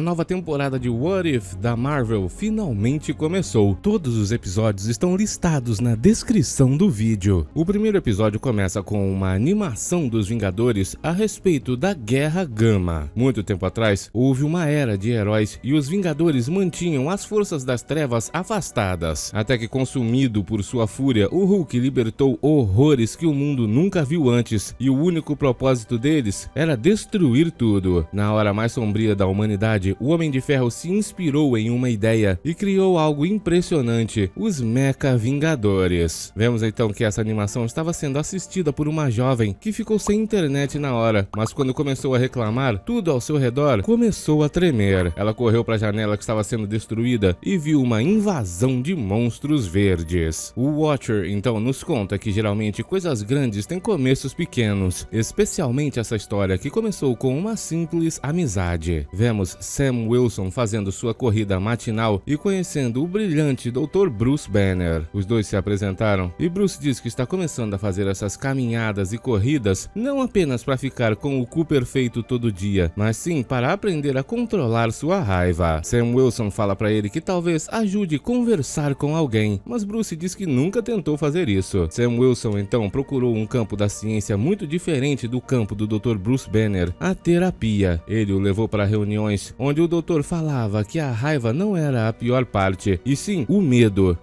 A nova temporada de What If da Marvel finalmente começou. Todos os episódios estão listados na descrição do vídeo. O primeiro episódio começa com uma animação dos Vingadores a respeito da Guerra Gama. Muito tempo atrás, houve uma era de heróis e os Vingadores mantinham as forças das trevas afastadas. Até que, consumido por sua fúria, o Hulk libertou horrores que o mundo nunca viu antes e o único propósito deles era destruir tudo. Na hora mais sombria da humanidade, o Homem de Ferro se inspirou em uma ideia e criou algo impressionante, os Mecha Vingadores. Vemos então que essa animação estava sendo assistida por uma jovem que ficou sem internet na hora, mas quando começou a reclamar, tudo ao seu redor começou a tremer. Ela correu para a janela que estava sendo destruída e viu uma invasão de monstros verdes. O Watcher então nos conta que geralmente coisas grandes têm começos pequenos, especialmente essa história que começou com uma simples amizade. Vemos Sam Wilson fazendo sua corrida matinal e conhecendo o brilhante Dr. Bruce Banner. Os dois se apresentaram e Bruce diz que está começando a fazer essas caminhadas e corridas não apenas para ficar com o cu perfeito todo dia, mas sim para aprender a controlar sua raiva. Sam Wilson fala para ele que talvez ajude a conversar com alguém, mas Bruce diz que nunca tentou fazer isso. Sam Wilson então procurou um campo da ciência muito diferente do campo do Dr. Bruce Banner, a terapia. Ele o levou para reuniões onde o doutor falava que a raiva não era a pior parte, e sim o medo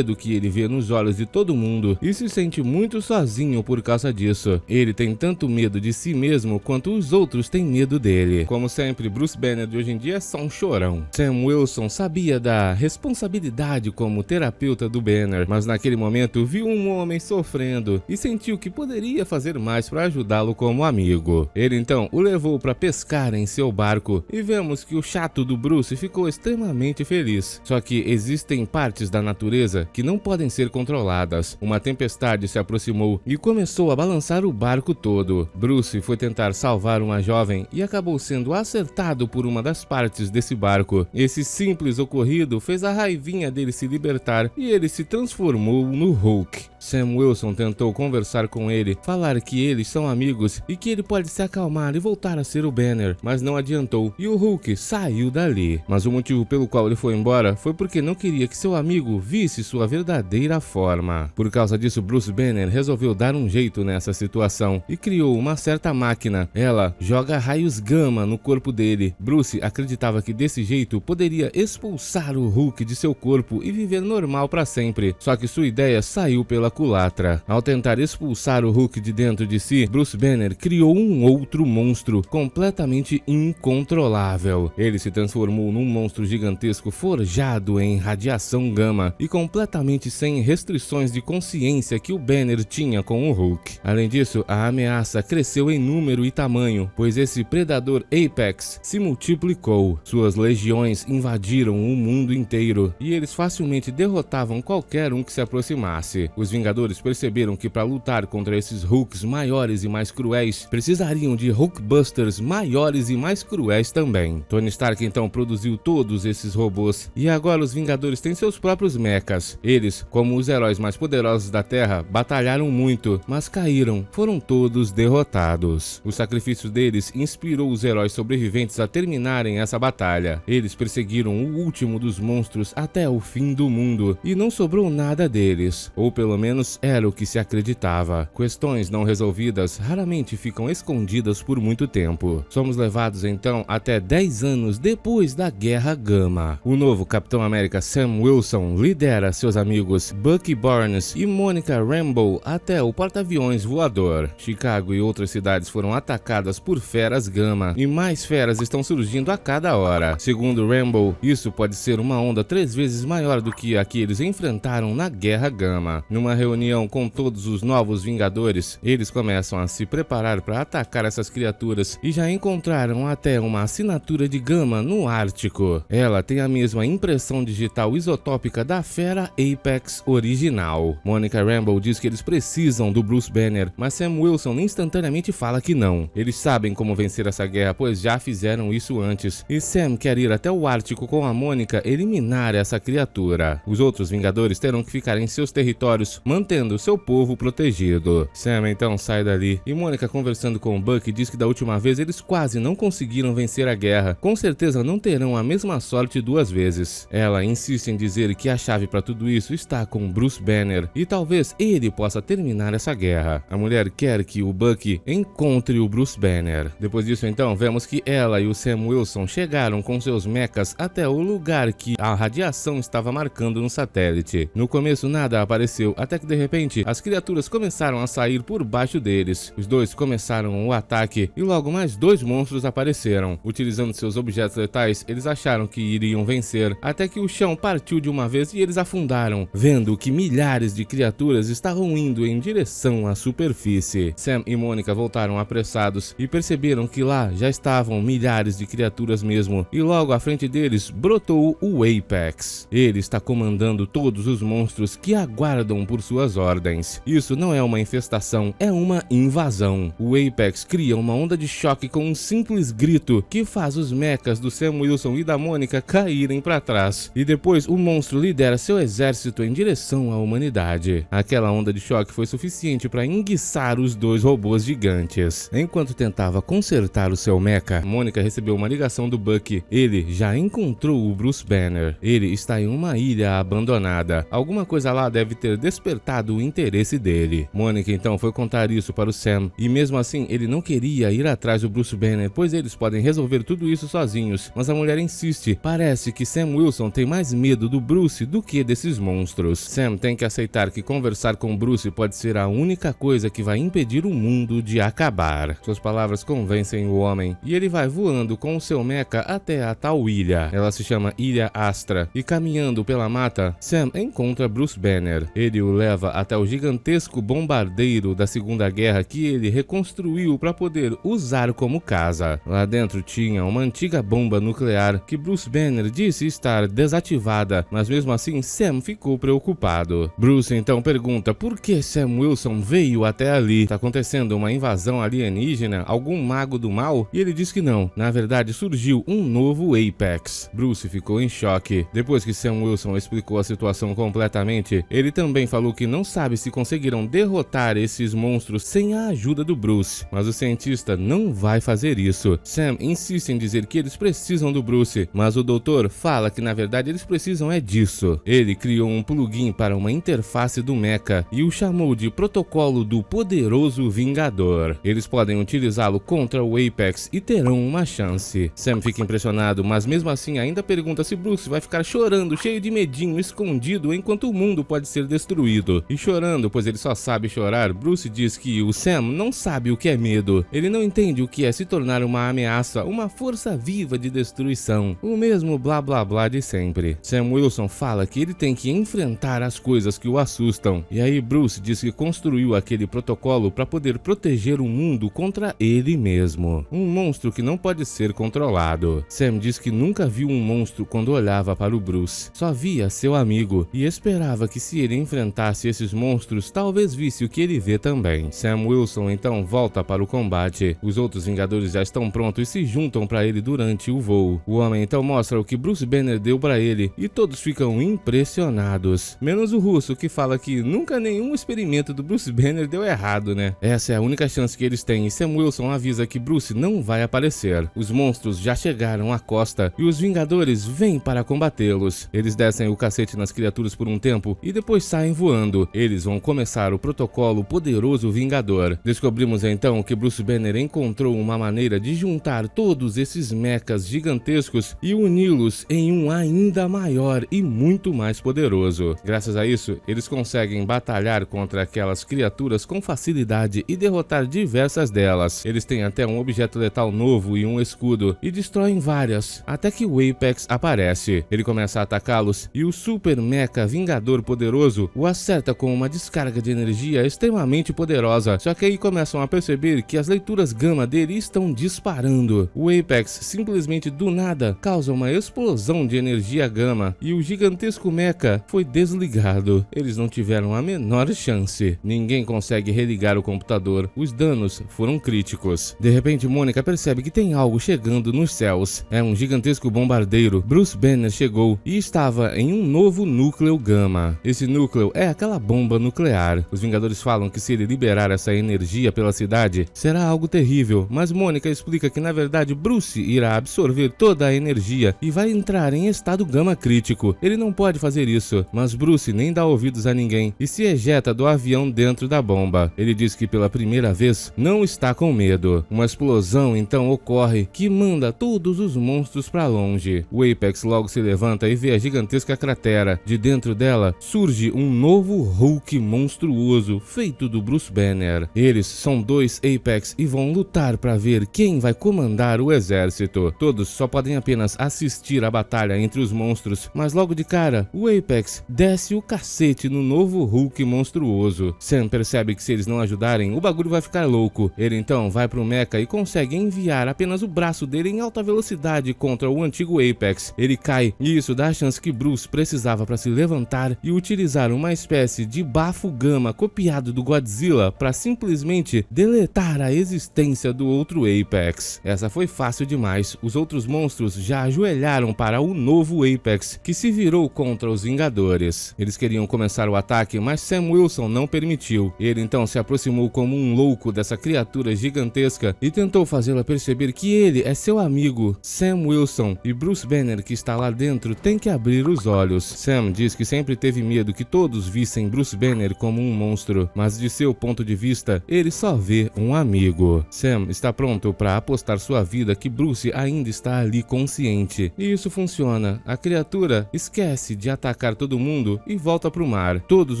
que ele vê nos olhos de todo mundo e se sente muito sozinho por causa disso. Ele tem tanto medo de si mesmo quanto os outros têm medo dele. Como sempre, Bruce Banner de hoje em dia é só um chorão. Sam Wilson sabia da responsabilidade como terapeuta do Banner, mas naquele momento viu um homem sofrendo e sentiu que poderia fazer mais para ajudá-lo como amigo. Ele então o levou para pescar em seu barco e vemos que o chato do Bruce ficou extremamente feliz. Só que existem partes da natureza que não podem ser controladas. Uma tempestade se aproximou e começou a balançar o barco todo. Bruce foi tentar salvar uma jovem e acabou sendo acertado por uma das partes desse barco. Esse simples ocorrido fez a raivinha dele se libertar e ele se transformou no Hulk. Sam Wilson tentou conversar com ele, falar que eles são amigos e que ele pode se acalmar e voltar a ser o Banner, mas não adiantou e o Hulk saiu dali. Mas o motivo pelo qual ele foi embora foi porque não queria que seu amigo visse sua verdadeira forma. Por causa disso, Bruce Banner resolveu dar um jeito nessa situação e criou uma certa máquina. Ela joga raios gama no corpo dele. Bruce acreditava que desse jeito poderia expulsar o Hulk de seu corpo e viver normal para sempre. Só que sua ideia saiu pela culatra. Ao tentar expulsar o Hulk de dentro de si, Bruce Banner criou um outro monstro completamente incontrolável. Ele se transformou num monstro gigantesco forjado em radiação gama e completamente sem restrições de consciência que o Banner tinha com o Hulk. Além disso, a ameaça cresceu em número e tamanho, pois esse predador Apex se multiplicou. Suas legiões invadiram o mundo inteiro e eles facilmente derrotavam qualquer um que se aproximasse. Os Vingadores perceberam que para lutar contra esses Hulks maiores e mais cruéis, precisariam de Hulkbusters maiores e mais cruéis também. Tony Stark então produziu todos esses robôs e agora os Vingadores têm seus próprios mechas. Eles, como os heróis mais poderosos da Terra, batalharam muito, mas caíram, foram todos derrotados. O sacrifício deles inspirou os heróis sobreviventes a terminarem essa batalha. Eles perseguiram o último dos monstros até o fim do mundo e não sobrou nada deles, ou pelo menos era o que se acreditava. Questões não resolvidas raramente ficam escondidas por muito tempo. Somos levados então até 10 anos depois da Guerra Gama. O novo Capitão América Sam Wilson lidera seus amigos Bucky Barnes e Monica Rambeau até o porta-aviões voador. Chicago e outras cidades foram atacadas por feras Gama e mais feras estão surgindo a cada hora. Segundo Rambeau, isso pode ser uma onda 3 vezes maior do que a que eles enfrentaram na Guerra Gama. Numa reunião com todos os novos Vingadores, eles começam a se preparar para atacar essas criaturas e já encontraram até uma assinatura de Gama no Ártico. Ela tem a mesma impressão digital isotópica da fera Apex original. Monica Rambeau diz que eles precisam do Bruce Banner, mas Sam Wilson instantaneamente fala que não. Eles sabem como vencer essa guerra, pois já fizeram isso antes, e Sam quer ir até o Ártico com a Mônica eliminar essa criatura. Os outros Vingadores terão que ficar em seus territórios, mantendo seu povo protegido. Sam então sai dali e Mônica, conversando com o Bucky, diz que da última vez eles quase não conseguiram vencer a guerra, com certeza não terão a mesma sorte duas vezes. Ela insiste em dizer que a chave para tudo isso está com Bruce Banner e talvez ele possa terminar essa guerra. A mulher quer que o Bucky encontre o Bruce Banner. Depois disso, então, vemos que ela e o Sam Wilson chegaram com seus mechas até o lugar que a radiação estava marcando no satélite. No começo nada apareceu, até que de repente as criaturas começaram a sair por baixo deles. Os dois começaram o ataque e logo mais dois monstros apareceram. Utilizando seus objetos letais, eles acharam que iriam vencer, até que o chão partiu de uma vez e eles afundaram, vendo que milhares de criaturas estavam indo em direção à superfície. Sam e Mônica voltaram apressados e perceberam que lá já estavam milhares de criaturas mesmo, e logo à frente deles brotou o Apex. Ele está comandando todos os monstros que aguardam por suas ordens. Isso não é uma infestação, é uma invasão. O Apex cria uma onda de choque com um simples grito que faz os mechas do Sam Wilson e da Mônica caírem para trás. E depois o monstro lidera seu exército em direção à humanidade. Aquela onda de choque foi suficiente para enguiçar os dois robôs gigantes. Enquanto tentava consertar o seu mecha, Mônica recebeu uma ligação do Bucky. Ele já encontrou o Bruce Banner. Ele está em uma ilha abandonada. Alguma coisa lá deve ter despertado o interesse dele. Mônica então foi contar isso para o Sam, e mesmo assim ele não queria ir atrás do Bruce Banner, pois eles podem resolver tudo isso sozinhos, mas a mulher insiste. Parece que Sam Wilson tem mais medo do Bruce do que desses monstros. Sam tem que aceitar que conversar com Bruce pode ser a única coisa que vai impedir o mundo de acabar. Suas palavras convencem o homem, e ele vai voando com o seu mecha até a tal ilha. Ela se chama Ilha Astra, e caminhando pela mata, Sam encontra Bruce Banner. Ele o leva até o gigantesco bombardeiro da Segunda Guerra que ele reconstruiu para poder usar como casa. Lá dentro tinha uma antiga bomba nuclear que Bruce Banner disse estar desativada, mas mesmo assim Sam ficou preocupado. Bruce então pergunta por que Sam Wilson veio até ali. Está acontecendo uma invasão alienígena? Algum mago do mal? E ele diz que não. Na verdade surgiu um novo Apex. Bruce ficou em choque. Depois que Sam Wilson explicou a situação completamente, ele também falou que não sabe se conseguirão derrotar esses monstros sem a ajuda do Bruce, mas o cientista não vai fazer isso. Sam insiste em dizer que eles precisam do Bruce, mas o doutor fala que na verdade eles precisam é disso. Ele criou um plugin para uma interface do mecha e o chamou de Protocolo do Poderoso Vingador. Eles podem utilizá-lo contra o Apex e terão uma chance. Sam fica impressionado, mas mesmo assim ainda pergunta se Bruce vai ficar chorando, cheio de medinho, escondido, enquanto o mundo pode ser destruído. E chorando, pois ele só sabe chorar, Bruce diz que o Sam não sabe o que é medo. Ele não entende o que é se tornar uma ameaça, uma força viva de destruição. O mesmo blá blá blá de sempre. Sam Wilson fala que ele tem que enfrentar as coisas que o assustam. E aí Bruce diz que construiu aquele protocolo para poder proteger o mundo contra ele mesmo. Um monstro que não pode ser controlado. Sam diz que nunca viu um monstro quando olhava para o Bruce. Só via seu amigo e esperava que se ele enfrentasse esses monstros, talvez visse o que ele vê também. Sam Wilson então volta para o combate. Os outros Vingadores já estão prontos e se juntam para ele durante o voo. O homem então mostra o que Bruce Banner deu para ele e todos ficam impressionados. Menos o russo, que fala que nunca nenhum experimento do Bruce Banner deu errado, né? Essa é a única chance que eles têm, e Sam Wilson avisa que Bruce não vai aparecer. Os monstros já chegaram à costa e os Vingadores vêm para combatê-los. Eles descem o cacete nas criaturas por um tempo e depois saem voando. Eles vão começar o protocolo Poderoso Vingador. Descobrimos então que Bruce Banner encontrou uma maneira de juntar todos esses mechas gigantescos e uni-los em um ainda maior e muito mais poderoso. Graças a isso, eles conseguem batalhar contra aquelas criaturas com facilidade e derrotar diversas delas. Eles têm até um objeto letal novo e um escudo, e destroem várias, até que o Apex aparece. Ele começa a atacá-los e o Super Mecha Vingador Poderoso o acerta com uma descarga de energia extremamente poderosa, só que aí começam a perceber que as leituras gama dele estão disparando. O Apex simplesmente do nada causa uma explosão de energia gama e o gigantesco mecha foi desligado. Eles não tiveram a menor chance. Ninguém consegue religar o computador. Os danos foram críticos. De repente, Mônica percebe que tem algo chegando nos céus. É um gigantesco bombardeiro. Bruce Banner chegou e estava em um novo núcleo gama. Esse núcleo é aquela bomba nuclear. Os Vingadores falam que se ele liberar essa energia pela cidade, será algo terrível, mas Mônica explica que na verdade Bruce irá absorver toda a energia e vai entrar em estado gama crítico. Ele não pode fazer isso, mas Bruce nem dá ouvidos a ninguém e se ejeta do avião dentro da bomba. Ele diz que pela primeira vez não está com medo. Uma explosão então ocorre que manda todos os monstros para longe. O Apex logo se levanta e vê a gigantesca cratera. De dentro dela surge um novo Hulk monstruoso feito do Bruce Banner. Eles são dois Apex e vão lutar para ver quem vai comandar o exército. Todos só podem apenas assistir a batalha entre os monstros, mas logo de cara o Apex desce o cacete no novo Hulk monstruoso. Sam percebe que se eles não ajudarem, o bagulho vai ficar louco. Ele então vai pro mecha e consegue enviar apenas o braço dele em alta velocidade contra o antigo Apex. Ele cai e isso dá a chance que Bruce precisava para se levantar e utilizar uma espécie de bafo gama copiado do Godzilla para simplesmente deletar a existência do outro Apex. Essa foi fácil demais. Os outros monstros já ajoelharam para o novo Apex, que se virou contra os Vingadores. Eles queriam começar o ataque, mas Sam Wilson não permitiu. Ele então se aproximou como um louco dessa criatura gigantesca e tentou fazê-la perceber que ele é seu amigo. Sam Wilson e Bruce Banner, que está lá dentro, tem que abrir os olhos. Sam diz que sempre teve medo que todos vissem Bruce Banner como um monstro, mas de seu ponto de vista, ele só vê um amigo. Sam está pronto para apostar sua vida que Bruce ainda está ali consciente. E isso funciona. A criatura esquece de atacar todo mundo e volta pro mar. Todos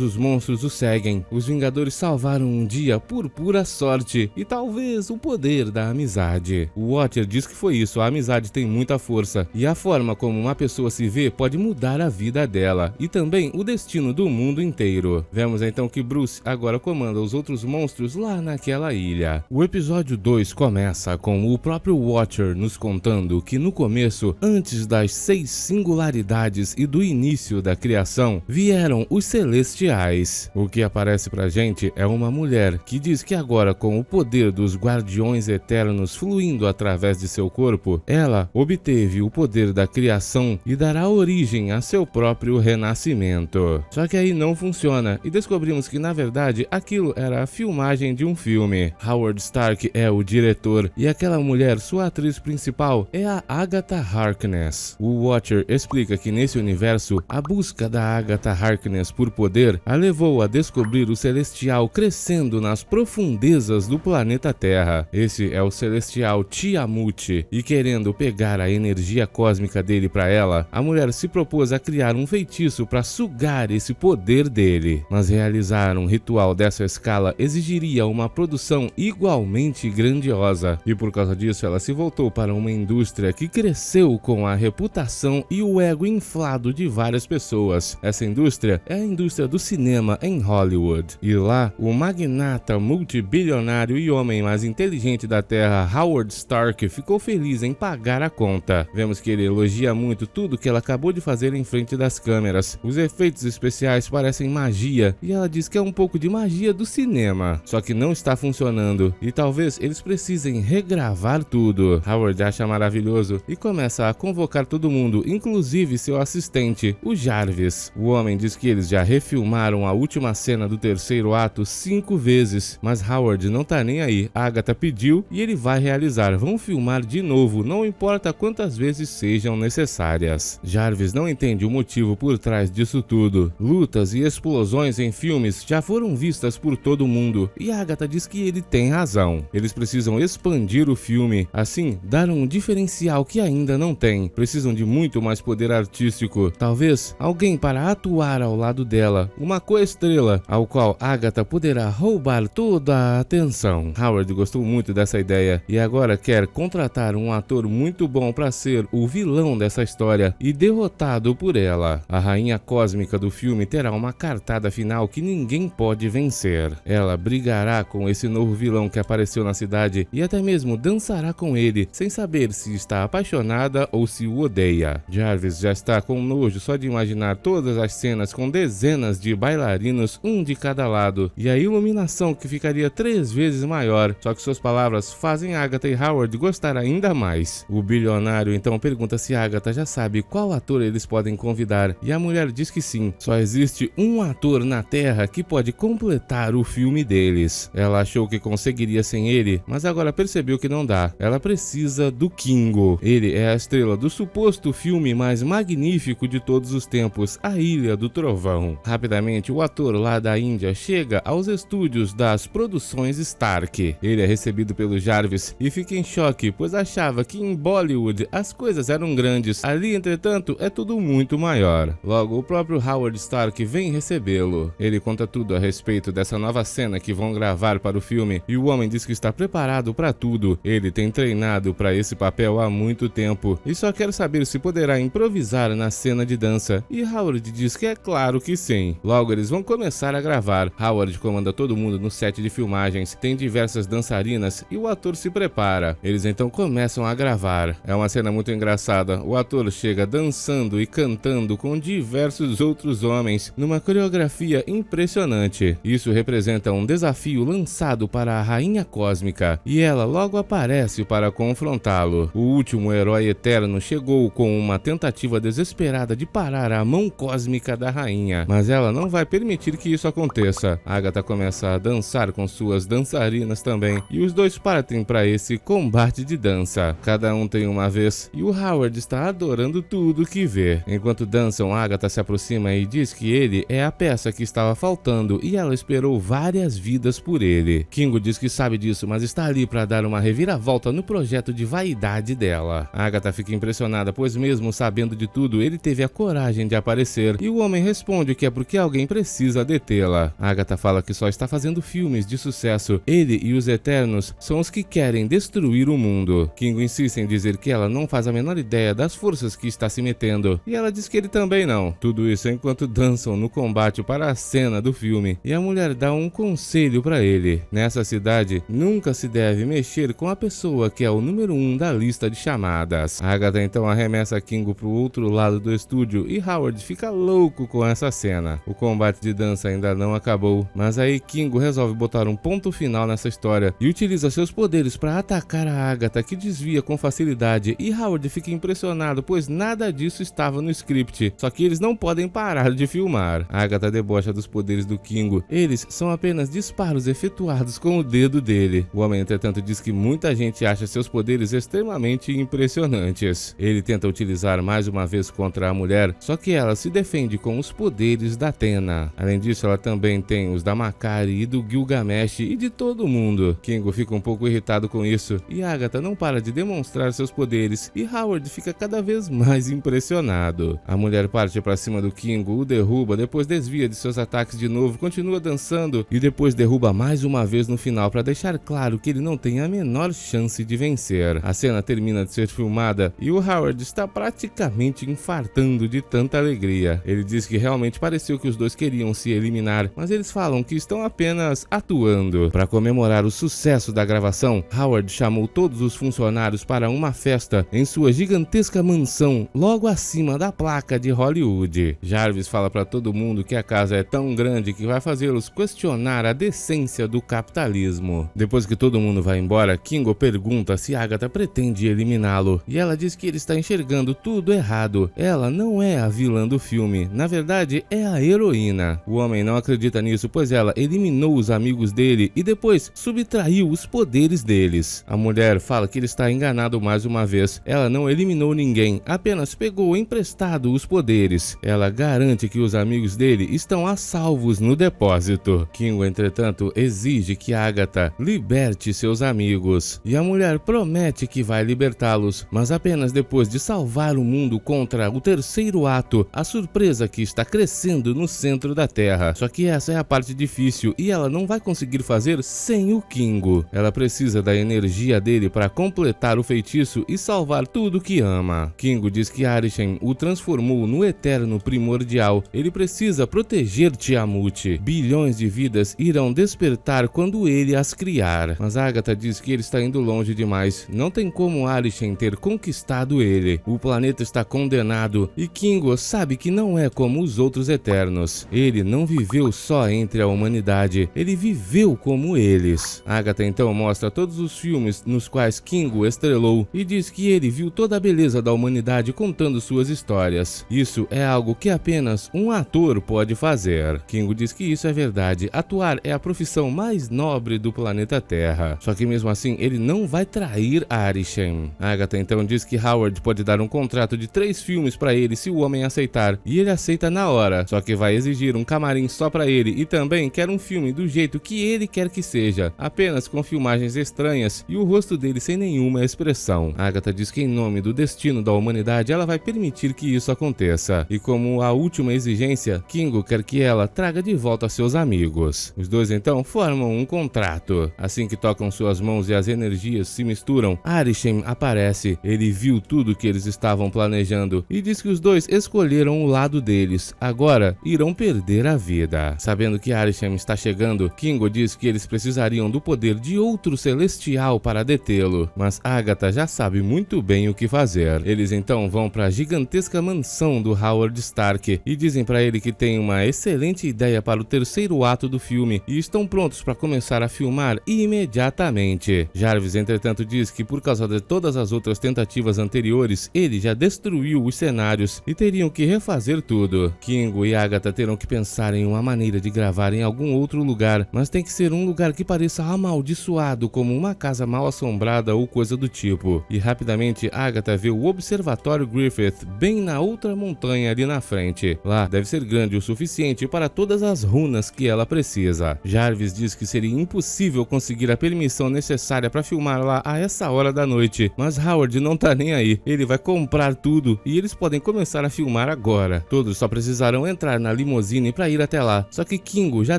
os monstros o seguem. Os Vingadores salvaram um dia por pura sorte e talvez o poder da amizade. O Watcher diz que foi isso. A amizade tem muita força e a forma como uma pessoa se vê pode mudar a vida dela e também o destino do mundo inteiro. Vemos então que Bruce agora comanda os outros monstros lá naquela ilha. O episódio 2 começa com o próprio Watcher nos contando que no começo, antes das 6 singularidades e do início da criação, vieram os Celestiais. O que aparece pra gente é uma mulher que diz que agora, com o poder dos Guardiões Eternos fluindo através de seu corpo, ela obteve o poder da criação e dará origem a seu próprio renascimento. Só que aí não funciona e descobrimos que na verdade aquilo era a filmagem de um filme. Howard Stark é o diretor e aquela mulher, sua atriz principal, é a Agatha Harkness. O Watcher explica que nesse universo, a busca da Agatha Harkness por poder a levou a descobrir o Celestial crescendo nas profundezas do planeta Terra. Esse é o Celestial Tiamut e querendo pegar a energia cósmica dele para ela, a mulher se propôs a criar um feitiço para sugar esse poder dele. Mas realizar um ritual dessa escala exigiria uma produção igualmente grandiosa e por causa disso ela se voltou para uma indústria que cresceu com a reputação e o ego inflado de várias pessoas. Essa indústria é a indústria do cinema em Hollywood. E lá, o magnata multibilionário e homem mais inteligente da Terra, Howard Stark, ficou feliz em pagar a conta. Vemos que ele elogia muito tudo que ela acabou de fazer em frente das câmeras. Os efeitos especiais parecem magia e ela diz que é um pouco de magia do cinema. Só que não está funcionando e talvez eles precisem regravar tudo. Howard acha maravilhoso e começa a convocar todo mundo, inclusive seu assistente, o Jarvis. O homem diz que eles já refilmaram a última cena do terceiro ato 5 vezes, mas Howard não tá nem aí. A Agatha pediu e ele vai realizar. Vão filmar de novo, não importa quantas vezes sejam necessárias. Jarvis não entende o motivo por trás disso tudo. Lutas e explosões em filmes já foram vistas por todo mundo e a Agatha diz que ele tem razão. Eles precisam expandir o filme, assim dar um diferencial que ainda não tem. Precisam de muito mais poder artístico, talvez alguém para atuar ao lado dela, uma coestrela ao qual Agatha poderá roubar toda a atenção. Howard gostou muito dessa ideia e agora quer contratar um ator muito bom para ser o vilão dessa história e derrotado por ela. A rainha cósmica do filme terá uma cartada final que ninguém pode vencer. Ela brigará com esse novo vilão que apareceu na cidade e até mesmo dançará com ele, sem saber se está apaixonada ou se o odeia. Jarvis já está com nojo só de imaginar todas as cenas com dezenas de bailarinos, um de cada lado, e a iluminação que ficaria 3 vezes maior, só que suas palavras fazem Agatha e Howard gostar ainda mais. O bilionário então pergunta se Agatha já sabe qual ator eles podem convidar, e a mulher diz que sim, só existe um ator na Terra que pode completar o filme deles. Ela achou que conseguiria sem ele, mas agora percebeu que não dá. Ela precisa mesa do Kingo. Ele é a estrela do suposto filme mais magnífico de todos os tempos, A Ilha do Trovão. Rapidamente, o ator lá da Índia chega aos estúdios das produções Stark. Ele é recebido pelo Jarvis e fica em choque, pois achava que em Bollywood as coisas eram grandes, ali entretanto é tudo muito maior. Logo, o próprio Howard Stark vem recebê-lo. Ele conta tudo a respeito dessa nova cena que vão gravar para o filme e o homem diz que está preparado para tudo. Ele tem treinado para esse papel há muito tempo e só quer saber se poderá improvisar na cena de dança, e Howard diz que é claro que sim. Logo, eles vão começar a gravar. Howard comanda todo mundo no set de filmagens, tem diversas dançarinas e o ator se prepara. Eles então começam a gravar. É uma cena muito engraçada. O ator chega dançando e cantando com diversos outros homens numa coreografia impressionante. Isso representa um desafio lançado para a Rainha Cósmica e ela logo aparece para confrontá-lo. O último herói eterno chegou com uma tentativa desesperada de parar a mão cósmica da rainha, mas ela não vai permitir que isso aconteça. Agatha começa a dançar com suas dançarinas também e os dois partem para esse combate de dança. Cada um tem uma vez e o Howard está adorando tudo que vê. Enquanto dançam, Agatha se aproxima e diz que ele é a peça que estava faltando e ela esperou várias vidas por ele. Kingo diz que sabe disso, mas está ali para dar uma reviravolta no projeto de vaidade dela. Agatha fica impressionada, pois mesmo sabendo de tudo, ele teve a coragem de aparecer e o homem responde que é porque alguém precisa detê-la. Agatha fala que só está fazendo filmes de sucesso. Ele e os Eternos são os que querem destruir o mundo. Kingo insiste em dizer que ela não faz a menor ideia das forças que está se metendo e ela diz que ele também não. Tudo isso enquanto dançam no combate para a cena do filme e a mulher dá um conselho para ele. Nessa cidade, nunca se deve mexer com a pessoa que é o número 1 da lista de chamadas. Agatha então arremessa Kingo pro outro lado do estúdio e Howard fica louco com essa cena. O combate de dança ainda não acabou, mas aí Kingo resolve botar um ponto final nessa história e utiliza seus poderes para atacar a Agatha, que desvia com facilidade, e Howard fica impressionado, pois nada disso estava no script, só que eles não podem parar de filmar. A Agatha debocha dos poderes do Kingo. Eles são apenas disparos efetuados com o dedo dele. O homem, entretanto, diz que muita gente acha seus poderes extremamente impressionantes. Ele tenta utilizar mais uma vez contra a mulher, só que ela se defende com os poderes da Athena. Além disso, ela também tem os da Makari e do Gilgamesh e de todo mundo. Kingo fica um pouco irritado com isso e Agatha não para de demonstrar seus poderes e Howard fica cada vez mais impressionado. A mulher parte para cima do Kingo, o derruba, depois desvia de seus ataques de novo, continua dançando e depois derruba mais uma vez no final para deixar claro que ele não tem a menor chance de vencer. A cena termina de ser filmada e o Howard está praticamente infartando de tanta alegria. Ele diz que realmente pareceu que os dois queriam se eliminar, mas eles falam que estão apenas atuando. Para comemorar o sucesso da gravação, Howard chamou todos os funcionários para uma festa em sua gigantesca mansão logo acima da placa de Hollywood. Jarvis fala para todo mundo que a casa é tão grande que vai fazê-los questionar a decência do capitalismo. Depois que todo mundo vai embora, Kingo pergunta se Agatha pretende eliminá-lo e ela diz que ele está enxergando tudo errado. Ela não é a vilã do filme, na verdade é a heroína. O homem não acredita nisso, pois ela eliminou os amigos dele e depois subtraiu os poderes deles. A mulher fala que ele está enganado mais uma vez. Ela não eliminou ninguém, apenas pegou emprestado os poderes. Ela garante que os amigos dele estão a salvos no depósito. Kingo, entretanto, exige que Agatha liberte seus amigos e a mulher promete que vai libertá-los, mas apenas depois de salvar o mundo contra o terceiro ato, a surpresa que está crescendo no centro da Terra. Só que essa é a parte difícil e ela não vai conseguir fazer sem o Kingo. Ela precisa da energia dele para completar o feitiço e salvar tudo que ama. Kingo diz que Arishem o transformou no eterno primordial. Ele precisa proteger Tiamut. Bilhões de vidas irão despertar quando ele as criar. Mas Agatha diz que ele está indo longe demais. Não tem como Arishem ter conquistado ele. O planeta está condenado e Kingo sabe que não é como os outros Eternos. Ele não viveu só entre a humanidade, ele viveu como eles. Agatha então mostra todos os filmes nos quais Kingo estrelou e diz que ele viu toda a beleza da humanidade contando suas histórias. Isso é algo que apenas um ator pode fazer. Kingo diz que isso é verdade. Atuar é a profissão mais nobre do planeta Terra. Só que mesmo assim ele não vai trair Arishem. Agatha então diz que Howard pode dar um contrato de 3 filmes pra ele se o homem aceitar, e ele aceita na hora, só que vai exigir um camarim só pra ele e também quer um filme do jeito que ele quer que seja, apenas com filmagens estranhas e o rosto dele sem nenhuma expressão. Agatha diz que em nome do destino da humanidade ela vai permitir que isso aconteça, e como a última exigência, Kingo quer que ela traga de volta seus amigos. Os dois então formam um contrato. Assim que tocam suas mãos e as energias se misturam, Arishem aparece. Ele viu tudo que eles estavam planejando e diz que os dois escolheram o lado deles. Agora irão perder a vida. Sabendo que Arishem está chegando, Kingo diz que eles precisariam do poder de outro celestial para detê-lo, mas Agatha já sabe muito bem o que fazer. Eles então vão para a gigantesca mansão do Howard Stark e dizem para ele que tem uma excelente ideia para o terceiro ato do filme e estão prontos para começar a filmar imediatamente. Jarvis, entretanto, diz que por causa de todas as outras tentativas anteriores, ele já destruiu os cenários e teriam que refazer tudo. Kingo e Agatha terão que pensar em uma maneira de gravar em algum outro lugar, mas tem que ser um lugar que pareça amaldiçoado, como uma casa mal assombrada ou coisa do tipo. E rapidamente Agatha vê o Observatório Griffith bem na outra montanha ali na frente. Lá deve ser grande o suficiente para todas as runas que ela precisa. Jarvis diz que seria impossível conseguir a permissão necessária para filmar lá a essa hora da noite, mas Howard não tá nem aí. Ele vai comprar tudo e eles podem começar a filmar agora. Todos só precisarão entrar na limusine para ir até lá. Só que Kingo já